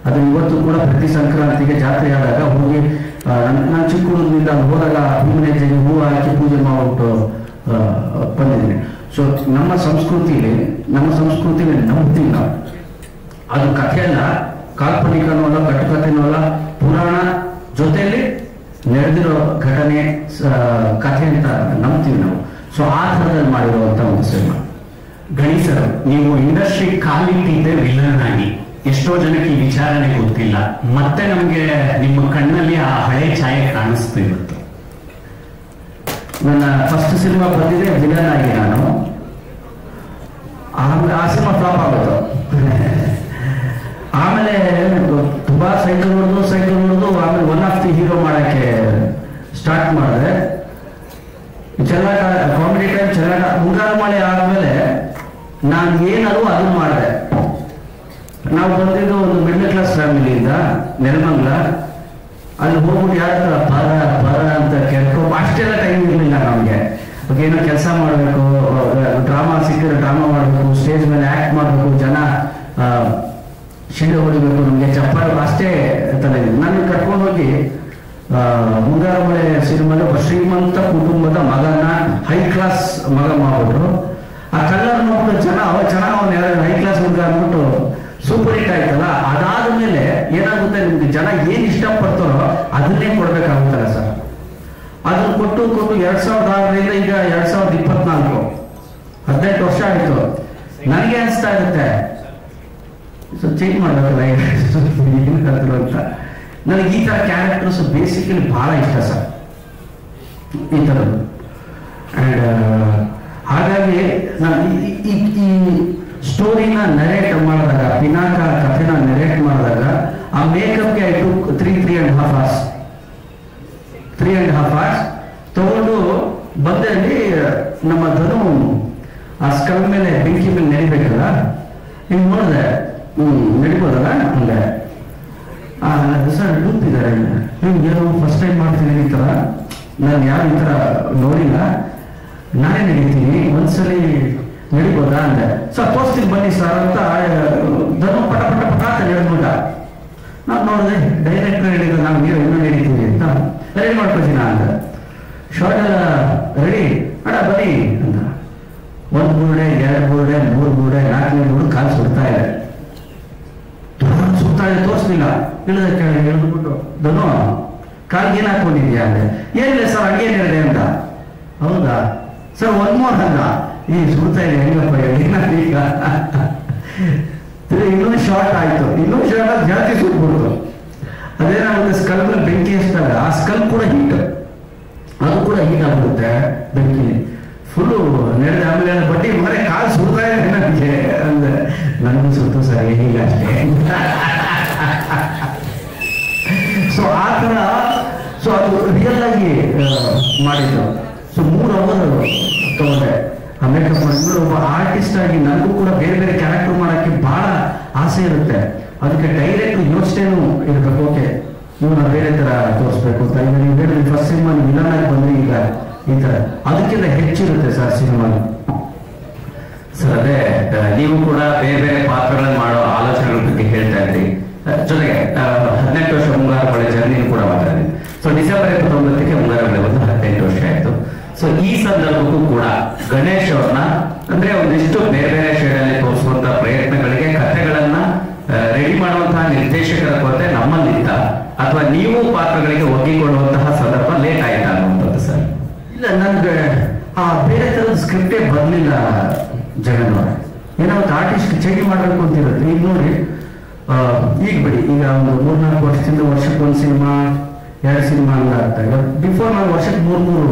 E: ಅದು ಇವತ್ತು ಕೂಡ ಪ್ರತಿ ಸಂಕ್ರಾಂತಿಗೆ ಜಾತ್ರೆ ಆದಾಗ ಹೋಗಿ ನಾನು ಚಿಕ್ಕ ಹುಡುಗರಿಂದ ಹೋದಾಗ ಭೀಮನ ಹೆಜ್ಜೆಗೆ ಹೂವು ಹಾಕಿ ಪೂಜೆ ಮಾಡ್ಬಿಟ್ಟು ಬಂದಿದ್ದೀನಿ. ಸೊ ನಮ್ಮ ಸಂಸ್ಕೃತಿಯಲ್ಲಿ ನಂಬ್ತೀವಿ ನಾವು. ಅದು ಕಥೆಯಲ್ಲ, ಕಾಲ್ಪನಿಕನೂ ಅಲ್ಲ, ಕಟ್ಟುಕಥೆನೂ ಅಲ್ಲ, ಪುರಾಣ ಜೊತೆಯಲ್ಲಿ ನಡೆದಿರೋ ಘಟನೆ ಕಥೆ ಅಂತ ನಂಬ್ತೀವಿ ನಾವು. ಸೊ ಆ ಥರದಲ್ಲಿ ಮಾಡಿರುವಂತ ಒಂದು ಸಿನಿಮಾ.
H: ಗಣೇಶರು, ನೀವು ಇಂಡಸ್ಟ್ರಿ ಕಾಲಿಟ್ಟಿದ್ದೆ ವಿಲನ್ ಆಗಿ. ಎಷ್ಟೋ ಜನಕ್ಕೆ ಈ ವಿಚಾರಣೆ ಗೊತ್ತಿಲ್ಲ. ಮತ್ತೆ ನಮ್ಗೆ ನಿಮ್ಮ ಕಣ್ಣಲ್ಲಿ ಆ ಹಳೆ ಛಾಯೆ ಕಾಣಿಸ್ತು ಇವತ್ತು.
E: ನನ್ನ ಫಸ್ಟ್ ಸಿನಿಮಾ ಬಂದಿದೆ ವಿಲನ್ ಆಗಿ ನಾನು. ಆ ಸಿನಿಮಾ ಫ್ಲಾಪ್ ಆಗೋದು. ಆಮೇಲೆ ಸೈಕಲ್ ಹೊಡೆದು ಆಮೇಲೆ ಒನ್ ಆಫ್ ದಿ ಹೀರೋ ಮಾಡಕ್ಕೆ ಸ್ಟಾರ್ಟ್ ಮಾಡಿದೆ. ಚೆಲ್ಲಾಟ ಕಾಮಿಡಿ ಟೈಮ್ ಚೆಲ್ಲಾಟ ಮುಂಗಾರು ಮಳೆ ಆದ್ಮೇಲೆ ನಾನು ಏನಾದ್ರು ಅದನ್ನ ಮಾಡಿದೆ. ನಾವು ಬಂದಿದ್ದು ಒಂದು ಮಿಡ್ಲ್ ಕ್ಲಾಸ್ ಫ್ಯಾಮಿಲಿಯಿಂದ ನೆಲಮಂಗಲ. ಅಲ್ಲಿ ಹೋಗ್ಬಿಟ್ಟು ಯಾರ ಪರ ಅಂತ ಕೇಳ್ಕೊ ಅಷ್ಟೆಲ್ಲ ಟೈಮ್ ಇರಲಿಲ್ಲ ನಮಗೆ. ಏನೋ ಕೆಲಸ ಮಾಡಬೇಕು, ಡ್ರಾಮಾ ಸಿಕ್ಕಿದ್ರೆ ಡ್ರಾಮಾ ಮಾಡಬೇಕು, ಸ್ಟೇಜ್ ಮೇಲೆ ಆಕ್ಟ್ ಮಾಡಬೇಕು, ಜನ ಶಿಳ್ಳೆ ಹೊಡಿಬೇಕು, ನಮಗೆ ಚಪ್ಪಾಳೆ ಅಷ್ಟೇ ತಲೆ. ನಾನು ಕರ್ಕೊಂಡು ಹೋಗಿ ಮುಂಗಾರು ಮಳೆ ಸಿನಿಮಾದ ಶ್ರೀಮಂತ ಕುಟುಂಬದ ಮಗನ ಹೈ ಕ್ಲಾಸ್ ಮಗ ಮಾಡ್ಬಿಟ್ರು. ಆ ಕಲರ್ ನೋಡ್ಬಿಟ್ಟು ಚೆನ್ನಾಗಿ ಅವನು ಹೈ ಕ್ಲಾಸ್ ಮಗ ಅಂದ್ಬಿಟ್ಟು ಸೂಪರ್ ಹಿಟ್ ಆಯ್ತಲ್ಲ. ಅದಾದ್ಮೇಲೆ ಏನಾಗುತ್ತೆ, ನಿಮ್ಗೆ ಜನ ಏನ್ ಇಷ್ಟಪಡ್ತಾರೋ ಅದನ್ನೇ ಕೊಡ್ಬೇಕಾಗುತ್ತಲ್ಲ ಸರ್. ಅದನ್ನ ಕೊಟ್ಟು 2006ರಿಂದ ಈಗ 2024 18 ವರ್ಷ ಆಯ್ತು. ನನಗೆ ಅನಿಸ್ತಾ ಇರುತ್ತೆ ಚೇಂಜ್ ಮಾಡಬೇಕಲ್ಲ ಏನು ಅಂತ. ನನಗೆ ಈ ತರ ಕ್ಯಾರೆಕ್ಟರ್ಸ್ ಬೇಸಿಕಲಿ ಬಹಳ ಇಷ್ಟ ಸರ್, ಈ ಥರದ್ದು. ಅಂಡ್ ಹಾಗಾಗಿ ನಾನು ಈ ಸ್ಟೋರಿನ ನರೇಟ್ ಮಾಡಿದಾಗ, ಪಿನಾಕ ಕಥೆನ ನರೇಟ್ ಮಾಡಿದಾಗ ಆ ಮೇಕಪ್ಗೆ ಆಯ್ತು 3.5 hours ತಗೊಂಡು ಬಂದಲ್ಲಿ ನಮ್ಮ ಧನು ಆ ಸ್ಕಲ್ ಮೇಲೆ ಬೆಂಕಿ ಮೇಲೆ ನಡಿಬೇಕಲ್ಲ, ಹಿಂಗೆ ನೋಡಿದೆ ನಡಿಬೋದಲ್ಲ ಹಂಗೆ. ಸರ್ ಡೂಪಿದ್ದಾರೆ, ನಿಮ್ಗೆ ಏನೋ ಫಸ್ಟ್ ಟೈಮ್ ಮಾಡ್ತೀನಿ ಈ ಥರ, ನಾನು ಯಾರು ಈ ಥರ ನೋಡಿಲ್ಲ, ನಾನೇ ನಡೀತೀನಿ, ಒಂದ್ಸಲಿ ನಡಿಬೋದಾ ಅಂದೆ. ಸರ್ ತೋರಿಸ್ತೀನಿ ಬನ್ನಿ ಸರ್ ಅಂತ ಧನು ಪಟ ಅಂತ ಹೇಳ್ಬಿಟ್ಟ. ನಾನು ನೋಡಿದೆ ಡೈರೆಕ್ಟರ್ ಹೇಳಿದ್ರು ನಾವು ಇನ್ನೂ ನಡೀತೀವಿ ಅಂತ. ರೆಡಿ ಮಾಡ್ಕೊತೀನಿ ಅಂದ. ಶಾರ್ಟ್ ಎಲ್ಲ ರೆಡಿ ಅಡ ಬನ್ನಿ ಅಂತ. 1 ಬುರುಡೆ 2 ಬುರುಡೆ 3 ಬುರುಡೆ 4ನೇ ಬುರುಡೆ ಕಾಲು ಸುಡ್ತಾ ಇದೆ, ತೋರಿಸ್ಲಿಲ್ಲ. ಇಳಿದ ಹೇಳ್ಬಿಟ್ಟು ಧನು ಕಾಲ್ಗೆ ಏನ್ ಹಾಕೊಂಡಿದ್ಯಾ ಅಂದೆ. ಏನಿಲ್ಲ ಸರ್ ಹಂಗೇನ್ ಹೇಳಿದೆ ಅಂತ. ಹೌದಾ ಸರ್ 1 more ಅಂದ. ಈ ಸುಡ್ತಾ ಇದೆ ಹೆಂಗಪ್ಪ ಈಗ ಇನ್ನೊಂದು ಶಾರ್ಟ್ ಆಯ್ತು, ಇನ್ನೊಂದು ಶಾರ್ಟ್ ಜಾಸ್ತಿ ಸುಟ್ಬಿಡ್ತು. ಅದೇನಾಗುತ್ತೆ, ಸ್ಕಲ್ ಮೇಲೆ ಬೆಂಕಿ ಹಚ್ಚಿದಾಗ ಆ ಸ್ಕಲ್ ಕೂಡ ಹೀಟ್, ಅದು ಕೂಡ ಹೀಟ್ ಆಗ್ಬಿಡುತ್ತೆ ಬೆಂಕಿ ಫುಲ್ಲು ನಡೆದ. ಆಮೇಲೆ ಬಡ್ಡಿ ಮರೆ ಕಾಲು ಸುಡ್ತಾ ಇದೆ ನನಗೆ ಅಂದ್ರೆ ನನಗೂ ಸುಟ್ಟು ಸರ್ ಏನಿಲ್ಲ ಅಷ್ಟೇ. ಸೊ ಆ ಥರ ಅದು ರಿಯಲ್ ಆಗಿ ಮಾಡಿದ್ದು. ಸೊ 3 hours ತಗೊಂಡೆ ಆ ಮೇಕಪ್ ಮಾಡಿದ್ರು. ಒಬ್ಬ ಆರ್ಟಿಸ್ಟ್ ಆಗಿ ನನಗೂ ಕೂಡ ಬೇರೆ ಬೇರೆ ಕ್ಯಾರೆಕ್ಟರ್ ಮಾಡೋಕ್ಕೆ ಬಹಳ ಆಸೆ ಇರುತ್ತೆ. ಅದಕ್ಕೆ ಡೈರೆಕ್ಟ್ ಯೋಚನೆನೂ ಇರಬೇಕು. ಓಕೆ ಇವನ್ನ ಬೇರೆ ತರ ತೋರಿಸ್ಬೇಕು ಅಂತ. ಈಗ ನೀವು ಹೇಳಿದ್ರೆ ಫಸ್ಟ್ ಸಿನಿಮಾ ನೀವು ವಿಲನ್ ಆಗಿ ಬಂದ್ರೆ ಈಗ ಈ ತರ ಅದಕ್ಕಿಂತ ಹೆಚ್ಚಿರುತ್ತೆ ಸರ್ ಸಿನಿಮಾ.
H: ಸರ್ ಅದೇ ನೀವು ಕೂಡ ಬೇರೆ ಬೇರೆ ಪಾತ್ರಗಳನ್ನು ಮಾಡೋ ಆಲೋಚನೆಗಳ ಬಗ್ಗೆ ಹೇಳ್ತಾ ಇದ್ರಿ. ಜೊತೆಗೆ 18 ವರ್ಷ ಮುಂಗಾರು ಮಳೆ ಜರ್ನಿನೂ ಕೂಡ ಮಾತಾಡಿದ್ರಿ. ಸೊ ಡಿಸೆಂಬರ್ 29ಕ್ಕೆ ಮುಂಗಾರು ಮಳೆ ಬಂದು 18 ವರ್ಷ ಆಯ್ತು. ಸೊ ಈ ಸಂದರ್ಭಕ್ಕೂ ಕೂಡ ಗಣೇಶ್ ಅವ್ರನ್ನ ಅಂದ್ರೆ ಒಂದಿಷ್ಟು ಬೇರೆ ಬೇರೆ ಶೇಡಲ್ಲಿ ತೋರಿಸುವಂತ ಪ್ರಯತ್ನಗಳಿಗೆ ಕಥೆಗಳನ್ನ ರೆಡಿ ಮಾಡುವಂತಹ ನಿರ್ದೇಶಕರ ಕೊರತೆ ನಮ್ಮಲ್ಲಿತ್ತ, ಅಥವಾ ನೀವು ಪಾತ್ರಗಳಿಗೆ ಒಗ್ಗಿಕೊಳ್ಳುವಂತಹ ಸಂದರ್ಭ ಲೇಟ್ ಆಯ್ತಾ ಅನ್ನುವಂಥದ್ದು ಸರ್?
E: ಇಲ್ಲ, ನನ್ಗೆ ಆ ಬೇರೆ ತರದ ಸ್ಕ್ರಿಪ್ಟೇ ಬರ್ಲಿಲ್ಲ ಜಗನ್ನವ್ರ. ಏನೋ ಒಂದು ಆರ್ಟಿಸ್ಟ್ ಚೇಂಜ್ ಮಾಡ್ಬೇಕು ಅಂತಿರುತ್ತೆ. ಈಗ ನೋಡಿ ಈಗ ಬಿಡಿ, ಈಗ ಒಂದು 3-4 ವರ್ಷದಿಂದ ವರ್ಷಕ್ಕೆ 1 ಸಿನಿಮಾ 2 ಸಿನಿಮಾ ಹಂಗ ಆಗ್ತಾ ಇದೆ. ಬಿಫೋರ್ ನಾನು ವರ್ಷಕ್ಕೆ 3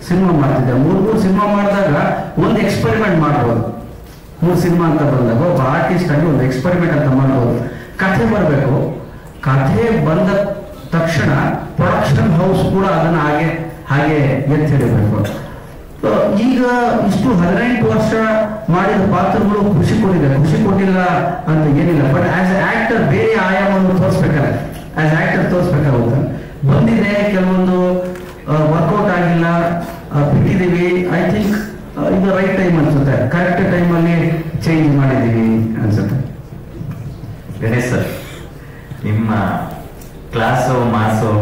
E: ಸಿನಿಮಾ ಮಾಡ್ತಿದ್ದೆ. 3 ಸಿನಿಮಾ ಮಾಡಿದಾಗ ಒಂದು ಎಕ್ಸ್ಪೆರಿಮೆಂಟ್ ಮಾಡ್ಬೋದು. 3 ಸಿನಿಮಾ ಅಂತ ಬಂದಾಗ ಒಬ್ಬ ಆರ್ಟಿಸ್ಟ್ ಆಗಿ ಒಂದು ಎಕ್ಸ್ಪೆರಿಮೆಂಟ್ ಅಂತ ಮಾಡ್ಬೋದು. ಕಥೆ ಬರಬೇಕು, ಕಥೆ ಬಂದ ತಕ್ಷಣ ಪ್ರೊಡಕ್ಷನ್ ಹೌಸ್ ಕೂಡ ಅದನ್ನ ಹಾಗೆ ಎತ್ತಿ ಹಿಡಿಬೇಕು. ಈಗ ಇಷ್ಟು 18 ವರ್ಷ ಮಾಡಿದ ಪಾತ್ರಗಳು ಖುಷಿ ಕೊಟ್ಟಿಲ್ಲ ಅಂತ ಏನಿಲ್ಲ. ಬಟ್ ಆಸ್ ಎ ಆಕ್ಟರ್ ಬೇರೆ ಆಯಾಮವನ್ನು ತೋರಿಸ್ಬೇಕಾಗುತ್ತೆ. ಬಂದಿದೆ, ಕೆಲವೊಂದು ವರ್ಕೌಟ್ ಆಗಿಲ್ಲ, ಬಿಟ್ಟಿದ್ದೀವಿ. ಐ ಥಿಂಕ್ ಇದು ರೈಟ್ ಟೈಮ್ ಅನ್ಸುತ್ತೆ, ಕರೆಕ್ಟ್ ಟೈಮಲ್ಲಿ ಚೇಂಜ್ ಮಾಡಿದ್ದೀವಿ ಅನ್ಸುತ್ತೆ.
I: ಗಣೇಶ್ ಸರ್, ನಿಮ್ಮ ಕ್ಲಾಸು ಮಾಸು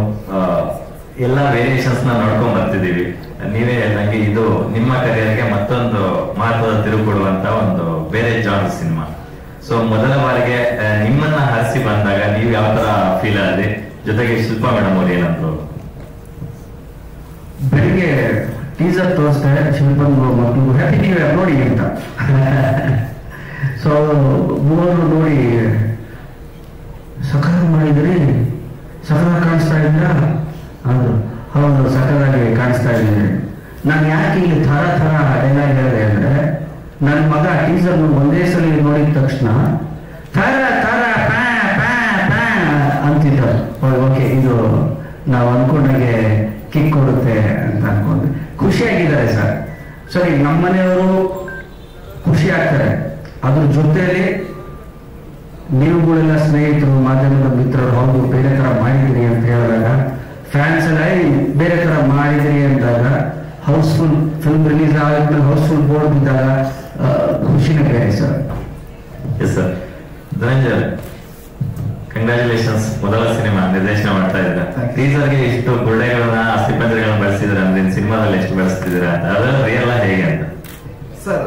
I: ಎಲ್ಲ ವೇರಿಯೇಷನ್ಸ್ ನೋಡ್ಕೊಂಡ್ ಬರ್ತಿದ್ದೀವಿ. ನೀವೇ ಹೇಳ್ದಂಗೆ ಇದು ನಿಮ್ಮ ಕರಿಯರ್ಗೆ ಮತ್ತೊಂದು ಮಹತ್ವದ ತಿರುವು ಕೊಡುವಂತ ಒಂದು ಬೇರೆ ಜಾನ್ ಸಿನಿಮಾ. ಸೊ ಮೊದಲ ಬಾರಿಗೆ ನಿಮ್ಮನ್ನ ಹರಿಸಿ ಬಂದಾಗ ನೀವು ಯಾವ ತರ ಫೀಲ್ ಆದ್ರಿ? ಜೊತೆಗೆ ಶಿಲ್ಪಾ ಮೇಡಮ್ ಅವ್ರು ಏನಂದ್ರು?
E: ಬೆಳಿಗ್ಗೆ ಟೀಸರ್ ತೋರಿಸ್ದೆ, ಶಿಲ್ಪನ್ ಮಕ್ಕಳು ಹ್ಯಾಪಿ ನ್ಯೂ ಇಯರ್ ನೋಡಿ ಅಂತ. ಸೊ ಮೂವರು ನೋಡಿ ಸಕಲ ಮಾಡಿದ್ರಿ, ಸಕಲ ಕಾಣಿಸ್ತಾ ಇದ್ರ? ಹೌದು ಸಕಲಾಗಿ ಕಾಣಿಸ್ತಾ ಇದ್ದೀನಿ. ನಾನು ಯಾಕೆ ಇಲ್ಲಿ ಥರ ಡೈಲಾಗ್ ಹೇಳಿದೆ ಅಂದ್ರೆ, ನನ್ನ ಮಗ ಟೀಸರ್ ಒಂದೇ ಸಲ ನೋಡಿದ ತಕ್ಷಣ ಥರ ಪ್ಯಾ ಪ್ಯಾ ಪ್ಯಾ ಅಂತಿದ್ದ. ನಾವು ಅನ್ಕೊಂಡಾಗೆ ಕಿಕ್ ಕೊಡುತ್ತೆ ಅಂತ ಅನ್ಕೊಂಡ್ವಿ. ಖುಷಿಯಾಗಿದ್ದಾರೆ ಸರ್. ಸರಿ, ನಮ್ಮನೆಯವರು ಖುಷಿ ಆಗ್ತಾರೆ. ಅದ್ರ ಜೊತೆಯಲ್ಲಿ ನೀವುಗಳೆಲ್ಲ ಸ್ನೇಹಿತರು, ಮಾಧ್ಯಮದ ಮಿತ್ರರು, ಹೌದು ಬೇರೆ ತರ ಮಾಡಿದಿರಿ ಅಂತ ಹೇಳಿದಾಗ, ಫ್ಯಾನ್ಸ್ ಎಲ್ಲ ಬೇರೆ ತರ ಮಾಡಿದಿರಿ ಅಂದಾಗ, ಹೌಸ್ಫುಲ್ ಫಿಲ್ಮ್ ರಿಲೀಸ್ ಆದ್ಮೇಲೆ ಹೌಸ್ಫುಲ್ ಬೋರ್ಡ್ ಇದ್ದಾಗ ಖುಷಿನೇ ಬೇರೆ sir.
I: Yes sir. Dhananjaya, congratulations, ಮೊದಲ ಸಿನಿಮಾ ನಿರ್ದೇಶನ ಮಾಡ್ತಾ ಇದ್ದೀರಾ. ಟೀಸರ್ಗೆ ಇಷ್ಟು ಗುಳ್ಳೆಗಳನ್ನ ಅಸ್ಥಿಪಂಜರಗಳನ್ನ ಬಳಸಿದ್ರೆ ಅಂದ್ರೆ ಸಿನಿಮಾದಲ್ಲಿ ಎಷ್ಟು ಬಳಸ್ತಿದ್ದೀರಾ ಅಂತ, ಅದೆಲ್ಲ ರಿಯಲ್ ಹೇಗೆ ಅಂತ?
C: ಸರ್,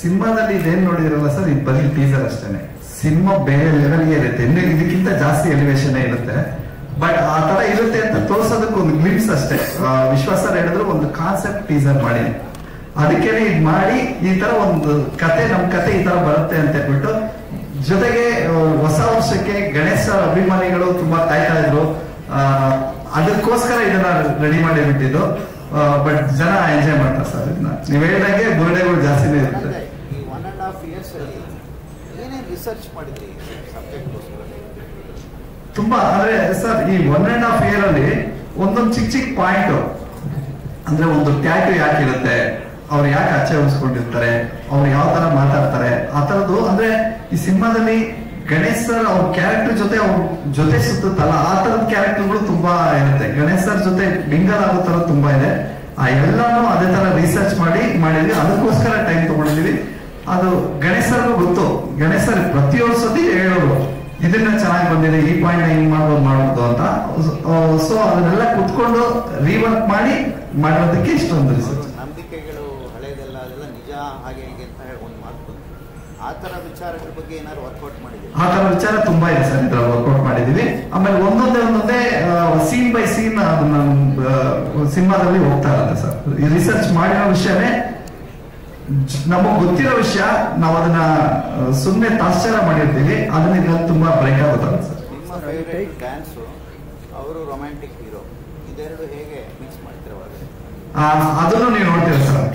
C: ಸಿನಿಮಾದಲ್ಲಿ ಇದೇನ್ ನೋಡಿದಿರಲ್ಲ ಸರ್, ಇದು ಬರೀ ಟೀಸರ್ ಅಷ್ಟೇನೆ. ಸಿನಿಮಾ ಬೇರೆ ಲೆವೆಲ್ಗೆ ಇರುತ್ತೆ, ಇದಕ್ಕಿಂತ ಜಾಸ್ತಿ ಎಲಿವೇಶನ್ ಇರುತ್ತೆ. ಬಟ್ ಆ ತರ ಇರುತ್ತೆ ಅಂತ ತೋರ್ಸೋದಕ್ಕೆ ಒಂದು ಗ್ಲಿಮ್ಸ್ ಅಷ್ಟೇ. ವಿಶ್ವಾಸ ಸರ್ ಹೇಳಿದ್ರು ಒಂದು ಕಾನ್ಸೆಪ್ಟ್ ಟೀಸರ್ ಮಾಡಿ, ಅದಕ್ಕೇನೆ ಇದು ಮಾಡಿ ಈ ತರ ಒಂದು ಕತೆ, ನಮ್ ಕತೆ ಈ ತರ ಬರುತ್ತೆ ಅಂತ ಹೇಳ್ಬಿಟ್ಟು, ಜೊತೆಗೆ ಹೊಸ ವರ್ಷಕ್ಕೆ ಗಣೇಶ ಅಭಿಮಾನಿಗಳು ತುಂಬಾ ಕಾಯ್ತಾ ಇದ್ರು. ಅದಕ್ಕೋಸ್ಕರ ಇದನ್ನ ರೆಡಿ ಮಾಡಿ ಬಿಟ್ಟಿದ್ದು. ಬಟ್ ಜನ ಎಂಜಾಯ್ ಮಾಡ್ತಾರೆ ಸರ್ ಇದನ್ನ. ನೀವ್ ಹೇಳಿದಂಗೆ ಬುರುಡೆಗಳು ಜಾಸ್ತಿನೇ ಇರುತ್ತೆ.
J: ಈ 1.5 years ಅಲ್ಲಿ ಏನೇನು ರಿಸರ್ಚ್ ಮಾಡಿದ್ರಿ ಸಬ್ಜೆಕ್ಟ್ಗೋಸ್ಕರ?
C: ತುಂಬಾ ಅಂದ್ರೆ ಸರ್, ಈ 1.5 year ಅಲ್ಲಿ ಒಂದೊಂದು ಚಿಕ್ಕ ಚಿಕ್ಕ ಪಾಯಿಂಟ್, ಅಂದ್ರೆ ಒಂದು ಟ್ಯಾಟು ಯಾಕಿರುತ್ತೆ, ಅವ್ರು ಯಾಕೆ ಅಚ್ಚೆ ಉಳಿಸ್ಕೊಂಡಿರ್ತಾರೆ, ಅವ್ರು ಯಾವ ತರ ಮಾತಾಡ್ತಾರೆ, ಆ ತರದ್ದು. ಅಂದ್ರೆ ಈ ಸಿನಿಮಾದಲ್ಲಿ ಗಣೇಶ್ ಸರ್ ಅವ್ರ ಕ್ಯಾರೆಕ್ಟರ್ ಜೊತೆ ಅವ್ರ ಜೊತೆ ಸುತ್ತಲ್ಲ, ಆ ತರದ ಕ್ಯಾರೆಕ್ಟರ್ಗಳು ತುಂಬಾ ಇರುತ್ತೆ. ಗಣೇಶ್ ಸರ್ ಜೊತೆ ಮಿಂಗಲ್ ಆಗೋ ತರ ತುಂಬಾ ಇದೆ. ಆ ಎಲ್ಲಾನು ಅದೇ ತರ ರಿಸರ್ಚ್ ಮಾಡಿದ್ವಿ. ಅದಕ್ಕೋಸ್ಕರ ಟೈಮ್ ತಗೊಂಡಿದೀವಿ. ಅದು ಗಣೇಶ್ ಸರ್ಗೂ ಗೊತ್ತು. ಗಣೇಶ್ ಸರ್ ಪ್ರತಿಯೊಂದು ಸತಿ ಹೇಳೋರು, ಇದನ್ನ ಚೆನ್ನಾಗಿ ಬಂದಿದೆ, ಈ ಪಾಯಿಂಟ್ ಹಿಂಗ್ ಮಾಡೋದು ಅಂತ. ಸೊ ಅದನ್ನೆಲ್ಲ ಕುತ್ಕೊಂಡು ರೀವರ್ಕ್ ಮಾಡೋದಕ್ಕೆ ಇಷ್ಟೊಂದು ರಿಸರ್ಚ್.
J: ನಂಬಿಕೆಗಳು ಹಳೆದೆಲ್ಲ ಅದೆಲ್ಲ ನಿಜ ಹಾಗೆ ಹೀಗೆ ಅಂತ ಹೇಳಿ ಒಂದು ಮಾತು, ಆ ತರ ವಿಚಾರಗಳ ಬಗ್ಗೆ ಏನಾದ್ರು ವರ್ಕೌಟ್ ಮಾಡಿದ್ವಿ?
C: ಆ ತರ ವಿಚಾರ ತುಂಬಾ ಇದೆ ಸರ್, ಇದ್ರಲ್ಲಿ ವರ್ಕೌಟ್ ಮಾಡಿದೀವಿ. ಆಮೇಲೆ ಒಂದೊಂದೇ ಸೀನ್ ಬೈ ಸೀನ್ ಅದನ್ನ ಸಿನಿಮಾದಲ್ಲಿ ಹೋಗ್ತಾ ಇರುತ್ತೆ ಸರ್. ಈ ರಿಸರ್ಚ್ ಮಾಡಿರೋ ವಿಷಯನೇ ನಮಗ್ ಗೊತ್ತಿರೋ ವಿಷಯ, ನಾವು ಅದನ್ನ ಸುಮ್ಮನೆ ತಾಶ್ಚರ್ಯ ಮಾಡಿರ್ತೀವಿ. ಅದನ್ನ ಇದ್ರಲ್ಲಿ ತುಂಬಾ ಬ್ರೇಕ್ ಆಗುತ್ತೆ ಸರ್.
J: ನಿಮ್ಮ ಫೇವರೇಟ್ ಡ್ಯಾನ್ಸ್, ಅವರು ರೊಮ್ಯಾಂಟಿಕ್ ಹೀರೋ, ಇದೆರಡು ಹೇಗೆ ಮಿಕ್ಸ್ ಮಾಡ್ತೀರ?
C: ಅದನ್ನು ನೀವು ನೋಡ್ತೀರ ಸರ್.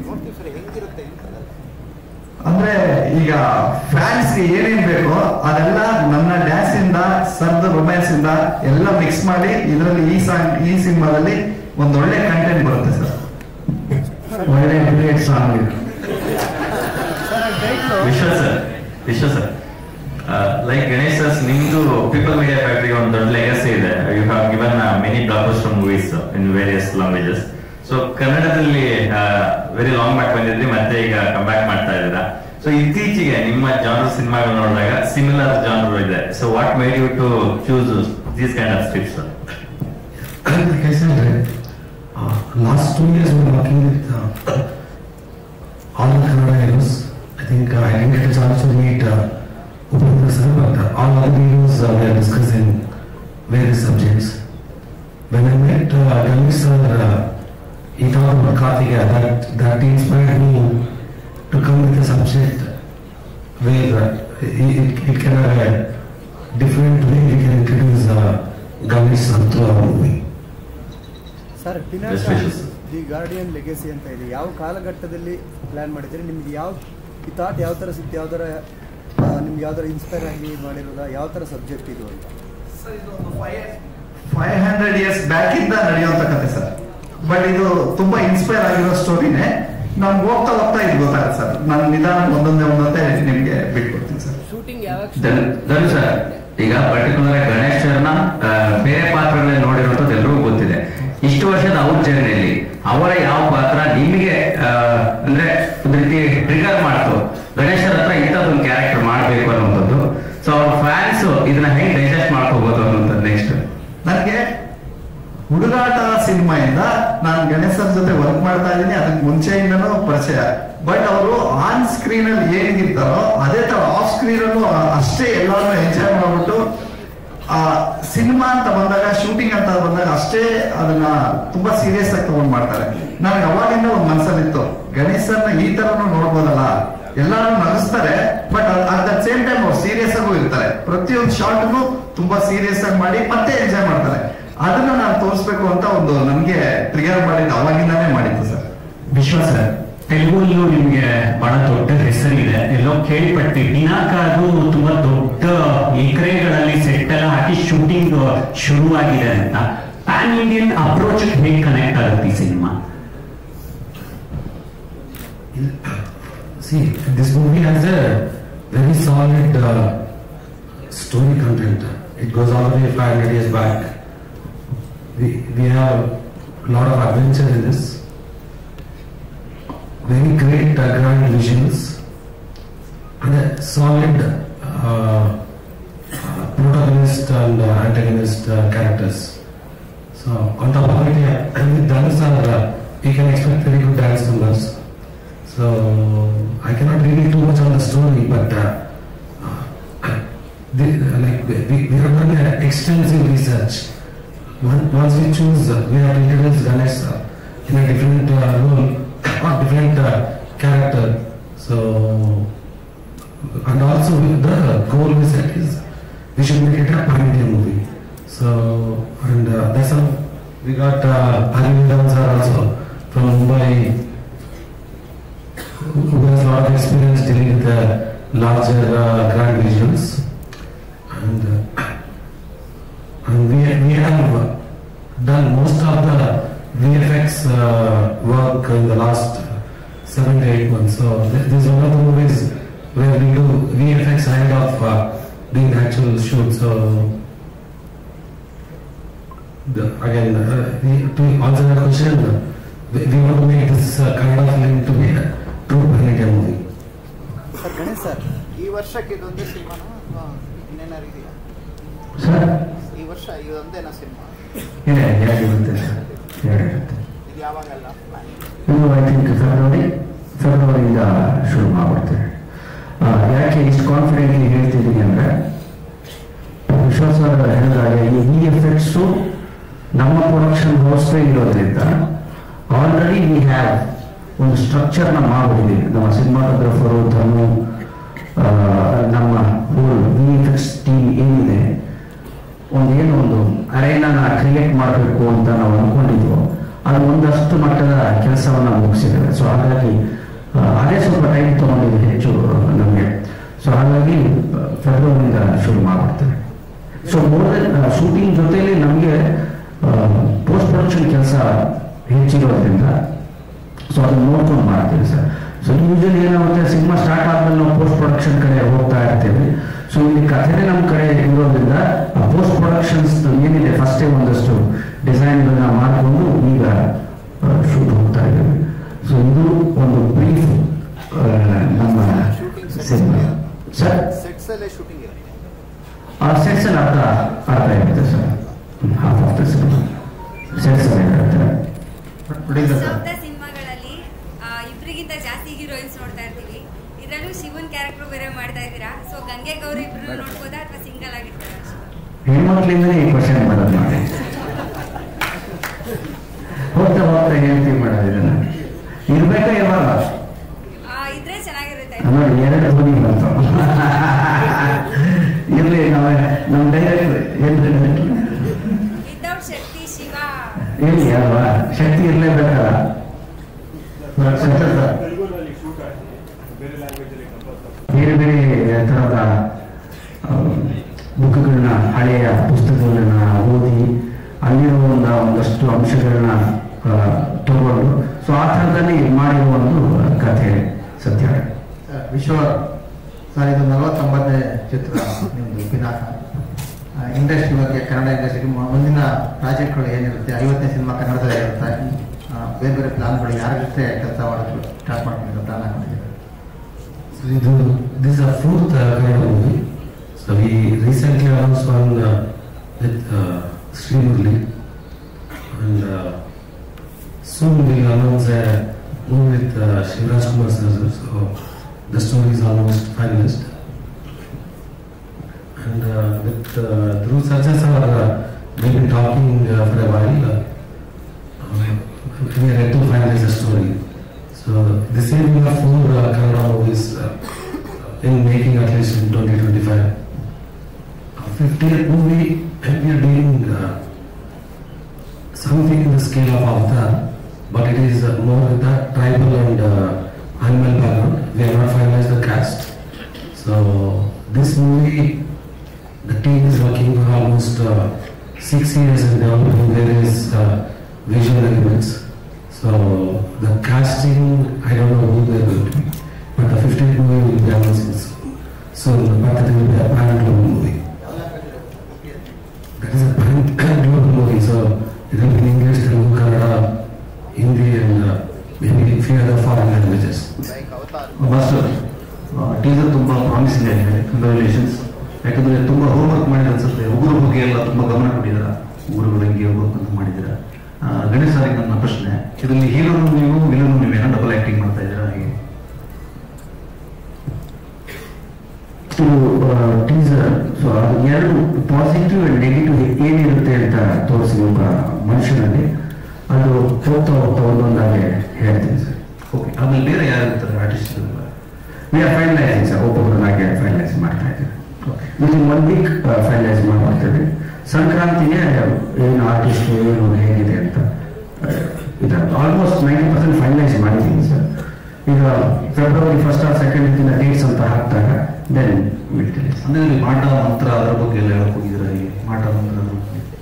J: ನೋಡ್ತೀವಿ ಸರ್, ಹೆಂಗಿರುತ್ತೆ ಅಂತ.
C: ಅಂದ್ರೆ ಈಗ ಫ್ಯಾನ್ಸ್ ಏನೇನ್ ಬೇಕೋ ಅದೆಲ್ಲ ನನ್ನ ಡ್ಯಾನ್ಸ್ ಇಂದ, ಸರ್ದ ರೊಮ್ಯಾನ್ಸ್ ಇಂದ ಎಲ್ಲ ಮಿಕ್ಸ್ ಮಾಡಿ ಇದರಲ್ಲಿ ಈ ಸಿನಿಮಾದಲ್ಲಿ ಒಂದೊಳ್ಳೆ ಕಂಟೆಂಟ್ ಬರುತ್ತೆ ಸರ್.
E: ಒಳ್ಳೆ break song.
I: Vishwa sir, like Ganesh sir, ನಿಮ್ದು ಪೀಪಲ್ ಮೀಡಿಯಾ ಫ್ಯಾಕ್ಟರಿ ಒಂದು ದೊಡ್ಡ ಲೆಗಸಿ ಇದೆ. You have given many blockbuster movies in various languages. So ಕನ್ನಡದಲ್ಲಿ ವೆರಿ ಲಾಂಗ್ ಬ್ಯಾಕ್ ಬಂದಿದ್ರಿ, ಮತ್ತೆ ಈಗ ಕಮ್ ಬ್ಯಾಕ್ ಮಾಡ್ತಾ ಇದ್ದೀರಾ. ಸೊ ಇತ್ತೀಚೆಗೆ ನಿಮ್ಮ ಜಾನರ್ ಸಿನಿಮಾಗಳು ನೋಡಿದಾಗ ಸಿಮಿಲರ್ ಜಾನರ್ ಇದೆ. So what made you to choose these kind of scripts?
D: Last 2 years we were working with all the Kannada heroes. I think I didn't get a chance to meet Upendra sir, but all other heroes we are discussing various subjects. When I met Ganesh sir, he talked about Karthikeya. That inspired me to come with a subject where it can have a different way we can introduce Ganesh sir through our movie.
K: Sir, the guardian legacy ಅಂತ ಇದೆ. ಯಾವ ಕಾಲಘಟ್ಟದಲ್ಲಿ plan ಮಾಡಿದ್ದೀರಿ? ನಿಮ್ಗೆ ಈ thought ಯಾವ ಥರ ಸಿಕ್ತು? ನಿಮ್ಗೆ ಯಾವ ಥರ ಇನ್ಸ್ಪೈರ್ ಆಗಿ ಮಾಡಿರೋದ? ಯಾವ ಥರ ಸಬ್ಜೆಕ್ಟ್ ಇದು ಅಂತ?
C: 500 years ಬ್ಯಾಕ್ ಇಂದ ನಡೆಯುವಂತ ಕತೆ ಸರ್. ಬಟ್ ಇದು ತುಂಬಾ ಇನ್ಸ್ಪೈರ್ ಆಗಿರೋ ಸ್ಟೋರಿನೇ. ನಮ್ಗೆ ಹೋಗ್ತಾ ಇದು ಗೊತ್ತಾಗುತ್ತೆ ಸರ್. ನಾನು ನಿಧಾನ ಒಂದೊಂದೇ ನಿಮ್ಗೆ ಬಿಟ್ಕೊಡ್ತೀನಿ ಸರ್.
H: ಧನು ಸರ್, ಈಗ ಪರ್ಟಿಕ್ಯುಲರ್ ಗಣೇಶ್ ಸರ್ನ ಬೇರೆ ಪಾತ್ರಗಳನ್ನ ನೋಡಿರೋದು ಎಲ್ರಿಗೂ ಗೊತ್ತಿದೆ. ಇಷ್ಟು ವರ್ಷದ ಅವ್ರ ಜರ್ನಿಯಲ್ಲಿ ಅವರ ಯಾವ ಪಾತ್ರ ನಿಮಗೆ ಅಂದ್ರೆ ಒಂದ್ ರೀತಿ ಟ್ರಿಗರ್ ಮಾಡ್ತು, ಗಣೇಶರ ಹತ್ರ ಇಂಥದ್ದೊಂದು ಕ್ಯಾರೆಕ್ಟರ್ ಮಾಡ್ಬೇಕು ಅನ್ನುವಂಥದ್ದು. ಸೊ ಅವ್ರ ಫ್ಯಾನ್ಸ್ ಇದನ್ನ ಹೆಂಗ್ ಡೈಜೆಸ್ಟ್ ಮಾಡ್ಕೋಬಹುದು ಅನ್ನುವಂಥದ್ದು. ನೆಕ್ಸ್ಟ್
C: ನನಗೆ ಹುಡುಗಾಟ ಸಿನಿಮಾಯಿಂದ ನಾನು ಗಣೇಶರ ಜೊತೆ ವರ್ಕ್ ಮಾಡ್ತಾ ಇದ್ದೀನಿ. ಅದಕ್ಕೆ ಮುಂಚೆಯಿಂದನೂ ಪರಿಚಯ. ಬಟ್ ಅವರು ಆನ್ ಸ್ಕ್ರೀನ್ ಅಲ್ಲಿ ಏನಿರ್ತಾರೋ ಅದೇ ತರ ಆಫ್ ಸ್ಕ್ರೀನ್ ಅಲ್ಲೂ ಅಷ್ಟೇ ಎಲ್ಲಾರು ಎಂಜಾಯ್ ಮಾಡ್ಬಿಟ್ಟು, ಆ ಸಿನಿಮಾ ಅಂತ ಬಂದಾಗ, ಶೂಟಿಂಗ್ ಅಂತ ಬಂದಾಗ ಅಷ್ಟೇ ಅದನ್ನ ತುಂಬಾ ಸೀರಿಯಸ್ ಆಗಿ ತಗೊಂಡ್ ಮಾಡ್ತಾರೆ. ನನಗೆ ಅವಾಗಿಂದ ಒಂದು ಮನಸ್ಸಲ್ಲಿತ್ತು, ಗಣೇಶನ್ನ ಈ ತರನು ನೋಡ್ಬೋದಲ್ಲ. ಎಲ್ಲಾರು ನಗಿಸ್ತಾರೆ, but at the same time ಅವ್ರು ಸೀರಿಯಸ್ ಆಗು ಇರ್ತಾರೆ. ಪ್ರತಿಯೊಂದು ಶಾರ್ಟ್ನು ತುಂಬಾ ಸೀರಿಯಸ್ ಆಗಿ ಮಾಡಿ ಮತ್ತೆ ಎಂಜಾಯ್ ಮಾಡ್ತಾರೆ. ಅದನ್ನ ನಾನು ತೋರಿಸ್ಬೇಕು ಅಂತ ಒಂದು ನನ್ಗೆ ಟ್ರಿಗರ್ ಮಾಡಿದ್ದು ಅವಾಗಿಂದಾನೇ ಮಾಡಿದ್ದು ಸರ್.
G: ವಿಶ್ವಾಸ, ತೆಲುಗು ನಿಮ್ಗೆ ಬಹಳ ದೊಡ್ಡ ಹೆಸರಿದೆ, ಎಲ್ಲೋ ಕೇಳ್ಪಟ್ಟಿ. ದಿನಾಕ ಅದು ತುಂಬಾ ದೊಡ್ಡ ಎಕರೆಗಳಲ್ಲಿ ಸೆಟ್ ಎಲ್ಲ ಹಾಕಿ ಶೂಟಿಂಗ್
L: ಶೂಟಿಂಗ್ ಶುರುವಾಗಿದೆ ಅಂತ ಪ್ಯಾನ್ ಇಂಡಿಯನ್ ಅಪ್ರೋಚ್ ಹೇಗೆ ಕನೆಕ್ಟ್ ಆಗುತ್ತೆ ಈ cinema?
D: See, this movie has a very solid story content. It goes all the way 500 years back. We have a lot of adventure in this. Very great grand visuals and a solid protagonist and antagonist characters. So on top of it, with dance, we can expect very good dance numbers. So I cannot reveal too much on the story, but we have done extensive research. Once we choose, we have to introduce Ganesh in a different role or different character. So, and also the goal we set is we should make it a pan-India movie. So, and that's how we got Arvind Ansar also from Mumbai, who has a lot of experience dealing with the larger grand visuals, and we have done most of the VFX work in the last 7 to 8 months. So this is one of the movies where we do VFX ahead of doing the actual shoot. So again, to answer the question, we want to make this kind of film to be a true pan-India movie.
K: Sir Ganesh sir,
J: ಈ ವರ್ಷಕ್ಕೆ ಇದೊಂದೇ ಸಿನಿಮಾನ ಇನ್ನೇನಾರು ಇದೆಯಾ
E: sir?
J: ಈ ವರ್ಷ ಇದೊಂದೇನಾ cinema?
E: ಎರಡಿರುತ್ತೆ sir, ಎರಡಿರುತ್ತೆ.
J: ಇದು ಯಾವಾಗೆಲ್ಲ plan?
E: ಇನ್ನು I think ಫೆಬ್ರವರಿಯಿಂದ ಶುರು ಮಾಡ್ಬಿಡ್ತೇವೆ. ಯಾಕೆ ಇಷ್ಟು ಕಾನ್ಫಿಡೆಂಟ್ಲಿ ಹೇಳ್ತಿದ್ದೀನಿ ಅಂದರೆ, ವಿಶ್ವಾಸ ಹೇಳಿದಾಗ ಈ VFX ನಮ್ಮ ಪ್ರೊಡಕ್ಷನ್ ಹೌಸ್ಗೆ ಇರೋದ್ರಿಂದ ಆಲ್ರೆಡಿ ವಿ ಹ್ಯಾವ್ ಒಂದು ಸ್ಟ್ರಕ್ಚರ್ನ ಮಾಡಿದ್ದೀವಿ. ನಮ್ಮ ಸಿನಿಮಾಟೋಗ್ರಫರು, ಧನು, ನಮ್ಮ ಹೋಲ್ VFX ಟೀಮ್ ಏನಿದೆ, ಒಂದು ಅರೇನಾನ ಕ್ರಿಯೇಟ್ ಮಾಡಬೇಕು ಅಂತ ನಾವು ಅಂದ್ಕೊಂಡಿದ್ವು. ಅದು ಒಂದಷ್ಟು ಮಟ್ಟದ ಕೆಲಸವನ್ನು ಮುಗಿಸಿದ್ದೇವೆ. ಸೊ ಹಾಗಾಗಿ ಅದೇ ಸ್ವಲ್ಪ ಟೈಮ್ ತೊಗೊಂಡಿದ್ದು ಹೆಚ್ಚು ನಮಗೆ. ಸೊ ಹಾಗಾಗಿ ಫೆಬ್ರವರಿಯಿಂದ ಶುರು ಮಾಡ್ಬಿಡ್ತೇವೆ. ಸೊ ಮೋರ್ ದೆನ್ ಶೂಟಿಂಗ್ ಜೊತೆಯಲ್ಲಿ ನಮಗೆ ಪೋಸ್ಟ್ ಪ್ರೊಡಕ್ಷನ್ ಕೆಲಸ ಹೆಚ್ಚಿರೋದ್ರಿಂದ ಸೊ ಅದನ್ನು ನೋಡ್ಕೊಂಡು ಮಾಡ್ತೀವಿ ಸರ್. ಸೊ ಯೂಶಲಿ ಏನಾಗುತ್ತೆ, ಸಿನಿಮಾ ಸ್ಟಾರ್ಟ್ ಆದ್ಮೇಲೆ ನಾವು ಪೋಸ್ಟ್ ಪ್ರೊಡಕ್ಷನ್ ಕಡೆ ಹೋಗ್ತಾ ಇರ್ತೀವಿ. ಸೊ ಇಲ್ಲಿ ಕಥೆನೇ ನಮ್ಮ ಕಡೆ ಇರೋದ್ರಿಂದ ಪೋಸ್ಟ್ ಪ್ರೊಡಕ್ಷನ್ಸ್ ಏನಿದೆ ಫಸ್ಟೇ ಒಂದಷ್ಟು ಡಿಸೈನ್ಗಳನ್ನ ಮಾಡಿಕೊಂಡು ಈಗ ಶೂಟ್ ಹೋಗ್ತಾ ಇದ್ದೀವಿ. ಸೊ ಇದು ಒಂದು ಬ್ರೀಫ್ ನಮ್ಮ ಸಿನಿಮಾ ಸರ್.
J: ಸೆಟ್ಸ್ ಅಲ್ಲೇ ಶೂಟಿಂಗ್ ಇರುತ್ತೆ?
E: ಸೆಟ್ಸ್ ಅಲ್ಲಿ ಅರ್ಥ ಇರುತ್ತೆ sir. Half of the cinema sets ಅಲ್ಲೇ ಇರುತ್ತೆ.
M: ಸಿನಿಮಾಗಳಲ್ಲಿ ಇಬ್ಬರಿಗಿಂತ ಜಾಸ್ತಿ ಹೀರೋಯಿನ್ಸ್ ನೋಡ್ತಾ ಇರ್ತೀವಿ. ಇದರಲ್ಲೂ ಶಿವನ್ ಕ್ಯಾರೆಕ್ಟರ್ ಬೇರೆ ಮಾಡ್ತಾ ಇದ್ದೀರಾ. ಸೊ ಗಂಗೆ ಗೌರಿ ಇಬ್ರು ನೋಡ್ಬೋದಾ ಅಥವಾ ಸಿಂಗಲ್ ಆಗಿರ್ತಾರ?
E: ಹೆಣ್ಮಕ್ಳಿಂದಲೇ ಈ ಕ್ವಶನ್ ಮಾಡೋದು ಮಾಡಿ ಹೋಗ್ತಾ ಹೇಳ್ತೀವಿ ಮಾಡೋದು. ಇದನ್ನ ಇರ್ಬೇಕಾ ಇವಾಗ
M: ಇದ್ರೆ ಚೆನ್ನಾಗಿರುತ್ತೆ
E: ನೋಡಿ, 2 ಧ್ವನಿ ಬಂತು. ಇರ್ಲಿ, ನಮ್ಮ ಡೈರೆಕ್ಟರ್
M: ವಿತೌಟ್ ಶಕ್ತಿ ಶಿವ
E: ಇರ್ಲಿ ಅಲ್ವಾ, ಶಕ್ತಿ ಇರ್ಲೇಬೇಕಲ್ಲ. ಬೇರೆ ಬೇರೆ ತರದ ಬುಕ್ಗಳನ್ನ, ಹಳೆಯ ಪುಸ್ತಕಗಳನ್ನ ಓದಿ ಅಲ್ಲಿರುವ ಒಂದಷ್ಟು ಅಂಶಗಳನ್ನ ತಗೊಂಡು ಸೊ ಆ ಥರದಲ್ಲಿ ಮಾಡಿರುವ ಒಂದು ಕಥೆ ಸತ್ಯ.
F: ವಿಶ್ವ ಸರ್, ಇದು 49ನೇ ಚಿತ್ರ ನಿಮ್ಮದು ಪಿನಾಕ. ಇಂಡಸ್ಟ್ರಿ ಬಗ್ಗೆ, ಕನ್ನಡ ಇಂಡಸ್ಟ್ರಿ ಮುಂದಿನ ಪ್ರಾಜೆಕ್ಟ್ಗಳು ಏನಿರುತ್ತೆ? 50ನೇ ಸಿನಿಮಾ ಕನ್ನಡದಲ್ಲಿ ಇರುತ್ತೆ. ಬೇರೆ ಬೇರೆ ಪ್ಲಾನ್ಗಳು ಯಾರ ಜೊತೆ ಕೆಲಸ ಮಾಡೋದು ಸ್ಟಾರ್ಟ್ ಮಾಡ್ಕೊಂಡು plan ಹಾಕೊಂಡಿದ್ದೀವಿ?
D: This is a 4th Kannada movie. So we recently announced one with Sri Murli, and soon we will announce a movie with Shivraj Kumar sir. So the story is almost finalized. And with Dhruv Sarja sir, we've been talking for a while. We are yet to finalize the story. So this year we have 4 Kannada movies in making, at least in 2025. 50th movie, and we are doing something in the scale of Avatar, but it is more with the tribal and animal background. We have not finalized the cast. So this movie, the team is working for almost 6 years in developing various visual elements. So the casting, I don't know who they will be, but the 15th movie will be announcing soon. So but it will be a pan-global movie. That is a pan-global movie, so it will be in English, Telugu, Kannada, Hindi, and maybe a few other foreign languages.
E: Master teaser ತುಂಬ promising ಆಗಿದೆ, congratulations. ಯಾಕಂದರೆ ತುಂಬ homework ಮಾಡಿದ ಅನ್ಸುತ್ತೆ, ಉಗುರು ಬಗ್ಗೆ ಎಲ್ಲ ತುಂಬ ಗಮನ ಕೊಟ್ಟಿದ್ದೀರಾ, ಉಗುರುಗಳು ಹೆಂಗೆ ಹೋಗ್ಬೇಕು ಅಂತ ಮಾಡಿದ್ದೀರಾ. ಗಣೇಶ್ ಸಾರಿಗೆ ನನ್ನ ಪ್ರಶ್ನೆ, ಇದರಲ್ಲಿ ಹೀರೋನು ನೀವು ವಿಲನು ನೀವೇನೋ ಡಬಲ್ ಆ್ಯಕ್ಟಿಂಗ್ ಮಾಡ್ತಾ ಇದ್ದೀರಾ ಹಾಗೆ?
N: ಟೀಸರ್ ಸೊ ಅದು ಎರಡು ಪಾಸಿಟಿವ್ ಅಂಡ್ ನೆಗೆಟಿವ್ ಏನಿರುತ್ತೆ ಅಂತ ತೋರಿಸಿ ಒಬ್ಬ ಮನುಷ್ಯನಲ್ಲಿ ಅದು ಹೋಗ್ತಾ ಹೋಗ್ತಾ ಒಂದೊಂದಾಗೆ ಹೇಳ್ತೀನಿ ಸರ್.
E: ಓಕೆ, ಆಮೇಲೆ ಬೇರೆ ಯಾರು ಇರ್ತಾರೆ artist?
N: We are finalising sir, ಒಬ್ಬೊಬ್ಬರನ್ನಾಗೆ ಫೈನಲೈಸ್ ಮಾಡ್ತಾ ಇದ್ದೀವಿ. ವಿತಿನ್ 1 week ಫೈನಲೈಸ್ ಮಾಡ್ತೀವಿ. ಸಂಕ್ರಾಂತಿಗೆ ಏನು ಆರ್ಟಿಸ್ಟ್ ಏನು ಹೇಗಿದೆ ಅಂತ ಇದು ಆಲ್ಮೋಸ್ಟ್ 90% ಫೈನಲೈಸ್ ಮಾಡಿದ್ದೀನಿ ಸರ್. ಈಗ February 1st or 2nd dates ಅಂತ ಹಾಕ್ದಾಗ ದೆನ್ ಬಿಡ್ತೀವಿ.
E: ಅಂದರೆ ಮಾಟ ಮಂತ್ರ ಅದರ ಬಗ್ಗೆ ಎಲ್ಲ ಹೇಳಕ್ ಹೋಗಿದ್ದೀರಾ? ಹೀಗೆ ಮಾಟ ಮಂತ್ರ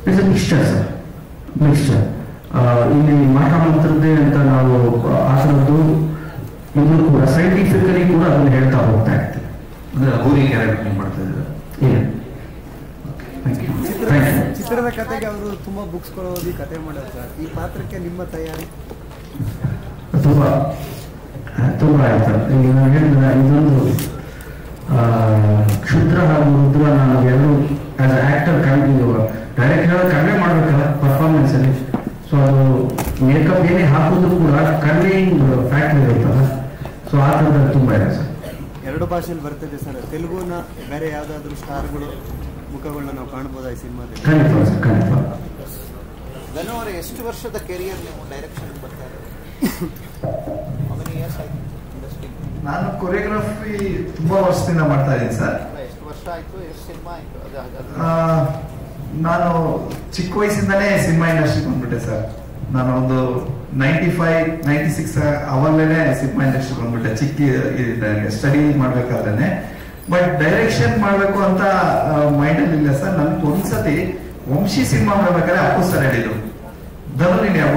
N: it's a mixture sir, mixture. ಇಲ್ಲಿ ಮಾಟ ಮಂತ್ರದ್ದೇ ಅಂತ ನಾವು ಆ ಥರದ್ದು ಇದು ಕೂಡ ಸೈಂಟಿಫಿಕಲಿ ಕೂಡ ಅದನ್ನು ಹೇಳ್ತಾ ಹೋಗ್ತಾ ಇರ್ತೀವಿ.
E: ಅಂದರೆ ಅಘೋರಿ ಕ್ಯಾರೆಕ್ಟರ್ ನೀವು ಮಾಡ್ತಾ ಇದ್ದೀರಾ?
N: ಇಲ್ಲ.
K: ಚಿತ್ರದ ಕಥೆಗೆ ಅವರು ತುಂಬಾ ಬುಕ್ಸ್ ಓದಿ ಕಥೆ ಮಾಡೋದು ಸರ್. ಈ ಪಾತ್ರಕ್ಕೆ ನಿಮ್ಮ ತಯಾರಿ
N: ತುಂಬ ಆಯ್ತು. ಈಗ ನಾನು ಹೇಳಿದ್ರೆ ಇದೊಂದು ಕ್ಷುದ್ರ ಹಾಗೂ ರುದ್ರ ನಾನು ಎರಡು ಆಸ್ ಅ ಆಕ್ಟರ್ ಡೈರೆಕ್ಟ್ ಹೇಳೋದು ಕಡಿಮೆ ಮಾಡ್ಬೇಕಲ್ಲ ಪರ್ಫಾರ್ಮೆನ್ಸಲ್ಲಿ. ಸೊ ಅದು ಮೇಕಪ್ ಏನೇ ಹಾಕೋದು ಕೂಡ ಕಡಿಮೆ ಫ್ಯಾಕ್ಟ್ರಿ ಇರುತ್ತಲ್ಲ, ಸೊ ಆ ಥರದಲ್ಲಿ ತುಂಬ ಇದೆ ಸರ್.
K: 2 ಭಾಷೆಯಲ್ಲಿ ಬರ್ತದೆ ಸರ್. ತೆಲುಗುನ ಬೇರೆ ಯಾವುದಾದ್ರೂ ಸ್ಟಾರ್ಗಳು ಮುಖಗಳನ್ನ ನಾವು ಕಾಣಬಹುದಾ ಈ ಸಿನಿಮಾದಲ್ಲಿ?
N: ಖಂಡಿತ ಸರ್, ಖಂಡಿತ.
J: ಧನು ಅವರ ಎಷ್ಟು ವರ್ಷದ ಕೆರಿಯರ್ ನೀವು ಡೈರೆಕ್ಷನ್ ಬರ್ತಾ ಇರೋದು?
C: ನಾನು ಕೊರಿಯೋಗ್ರಫಿ ತುಂಬಾ ವರ್ಷದಿಂದ ಮಾಡ್ತಾ ಇದ್ದೀನಿ ಸರ್.
J: ಎಷ್ಟು ವರ್ಷ ಆಯ್ತು, ಎಷ್ಟು ಸಿನಿಮಾ ಆಯ್ತು?
C: ನಾನು ಚಿಕ್ಕ ವಯಸ್ಸಿಂದನೇ ಸಿನಿಮಾ ಇಂಡಸ್ಟ್ರಿಗೆ ಬಂದ್ಬಿಟ್ಟೆ ಸರ್. ನಾನು ಒಂದು 95, 96 ಅವಲ್ಲೇನೆ ಸಿನಿಮಾ ಇಂಡಸ್ಟ್ರಿಗೆ ಬಂದ್ಬಿಟ್ಟೆ, ಚಿಕ್ಕ ಇದ್ದಂಗೆ ಸ್ಟಡಿ ಮಾಡ್ಬೇಕಾದ್ರೆ. ಬಟ್ ಡೈರೆಕ್ಷನ್ ಮಾಡ್ಬೇಕು ಅಂತ ಮೈಂಡ್ ಅಲ್ಲಿ ಇಲ್ಲ ಸರ್. ನನ್ಗೆ ಒಂದ್ಸತಿ ವಂಶಿ ಸಿನಿಮಾ ಮಾಡ್ಬೇಕಾದ್ರೆ ಅಪ್ಪು ಸರ್ ಹೇಳಿದ್ರು, ಧನು ನೀನು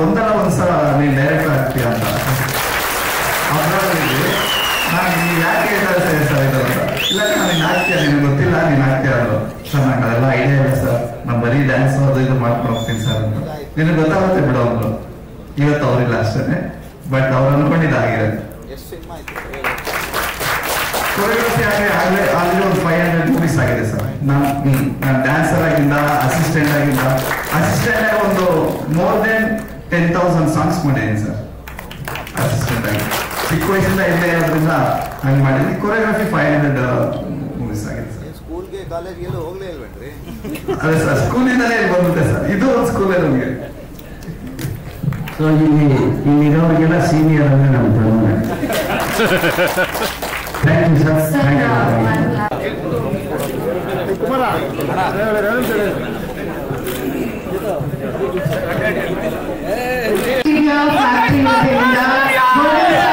C: ಒಂದ್ಸಲ ನೀನ್ ಡೈರೆಕ್ಟರ್ ಆಗ್ತೀಯ ಅಂತ. ನಾನು ನೀನ್ ಯಾಕೆ ಹೇಳ್ತಾರೆ ಸರ್ ಇದು ಅಂತ. ಇಲ್ಲ ನೀನ್ ಆಗ್ತೀಯ, ನಿನ್ಗೆ ಗೊತ್ತಿಲ್ಲ ನೀನ್ ಆಗ್ತೀಯ ಅದು. ಸರ್ ನಂಗೆ ಅದೆಲ್ಲ ಐಡಿಯಾ ಇಲ್ಲ ಸರ್, ನಾನು ಬರೀ ಡ್ಯಾನ್ಸ್ ಅದು ಇದು ಮಾಡ್ಕೊಂಡು ಹೋಗ್ತೀನಿ ಸರ್ ಅಂತ. ನಿನಗೆ ಗೊತ್ತಾಗುತ್ತೆ ಬಿಡು ಅಂದ್ರು. ಇವತ್ತು ಅವ್ರಿಲ್ಲ ಅಷ್ಟೇ, ಬಟ್ ಅವ್ರು ಅನ್ಕೊಂಡಿದ್ದಾಗಿದೆ. ಕೊರಿಯೋಗ್ರಫಿ ಆಲ್ರೆಡಿ ಒಂದು 500 ಮೂವೀಸ್ ಆಗಿದೆ ಸರ್. ನಾನು ಡ್ಯಾನ್ಸರ್ ಆಗಿಂದ ಅಸಿಸ್ಟೆಂಟ್ ಆಗಿ ಒಂದು ಮೋರ್ ದೆನ್ 10,000 ಸಾಂಗ್ಸ್ ಮಾಡಿದ್ದೀನಿ ಸರ್ ಅಸಿಸ್ಟೆಂಟ್ ಆಗಿ. ಚಿಕ್ಕ ವಯಸ್ಸಿಂದ ಇಲ್ಲೇ ಇರೋದ್ರಿಂದ ಹಂಗೆ ಮಾಡಿದ್ದೀನಿ. ಕೊರಿಯೋಗ್ರಫಿ 500 ಮೂವೀಸ್ ಆಗಿದೆ ಸರ್.
J: ಸ್ಕೂಲ್ಗೆ ಕಾಲೇಜ್ಗೆಲ್ಲ ಹೋಗ್ಲೇ ಇಲ್ವೇನ್ರಿ?
C: ಅದೇ ಸರ್, ಸ್ಕೂಲಿಂದಲೇ ಬಂದ್ಬಿಟ್ಟೆ ಸರ್. ಇದು ಒಂದು ಸ್ಕೂಲೇ ನಮಗೆ.
N: ಸೊ ಇಲ್ಲಿರೋರಿಗೆಲ್ಲ ಸೀನಿಯರ್ ಅಂದ್ರೆ ನಮ್ಮ Dhanu. Thank you sir, thank you.
A: Factory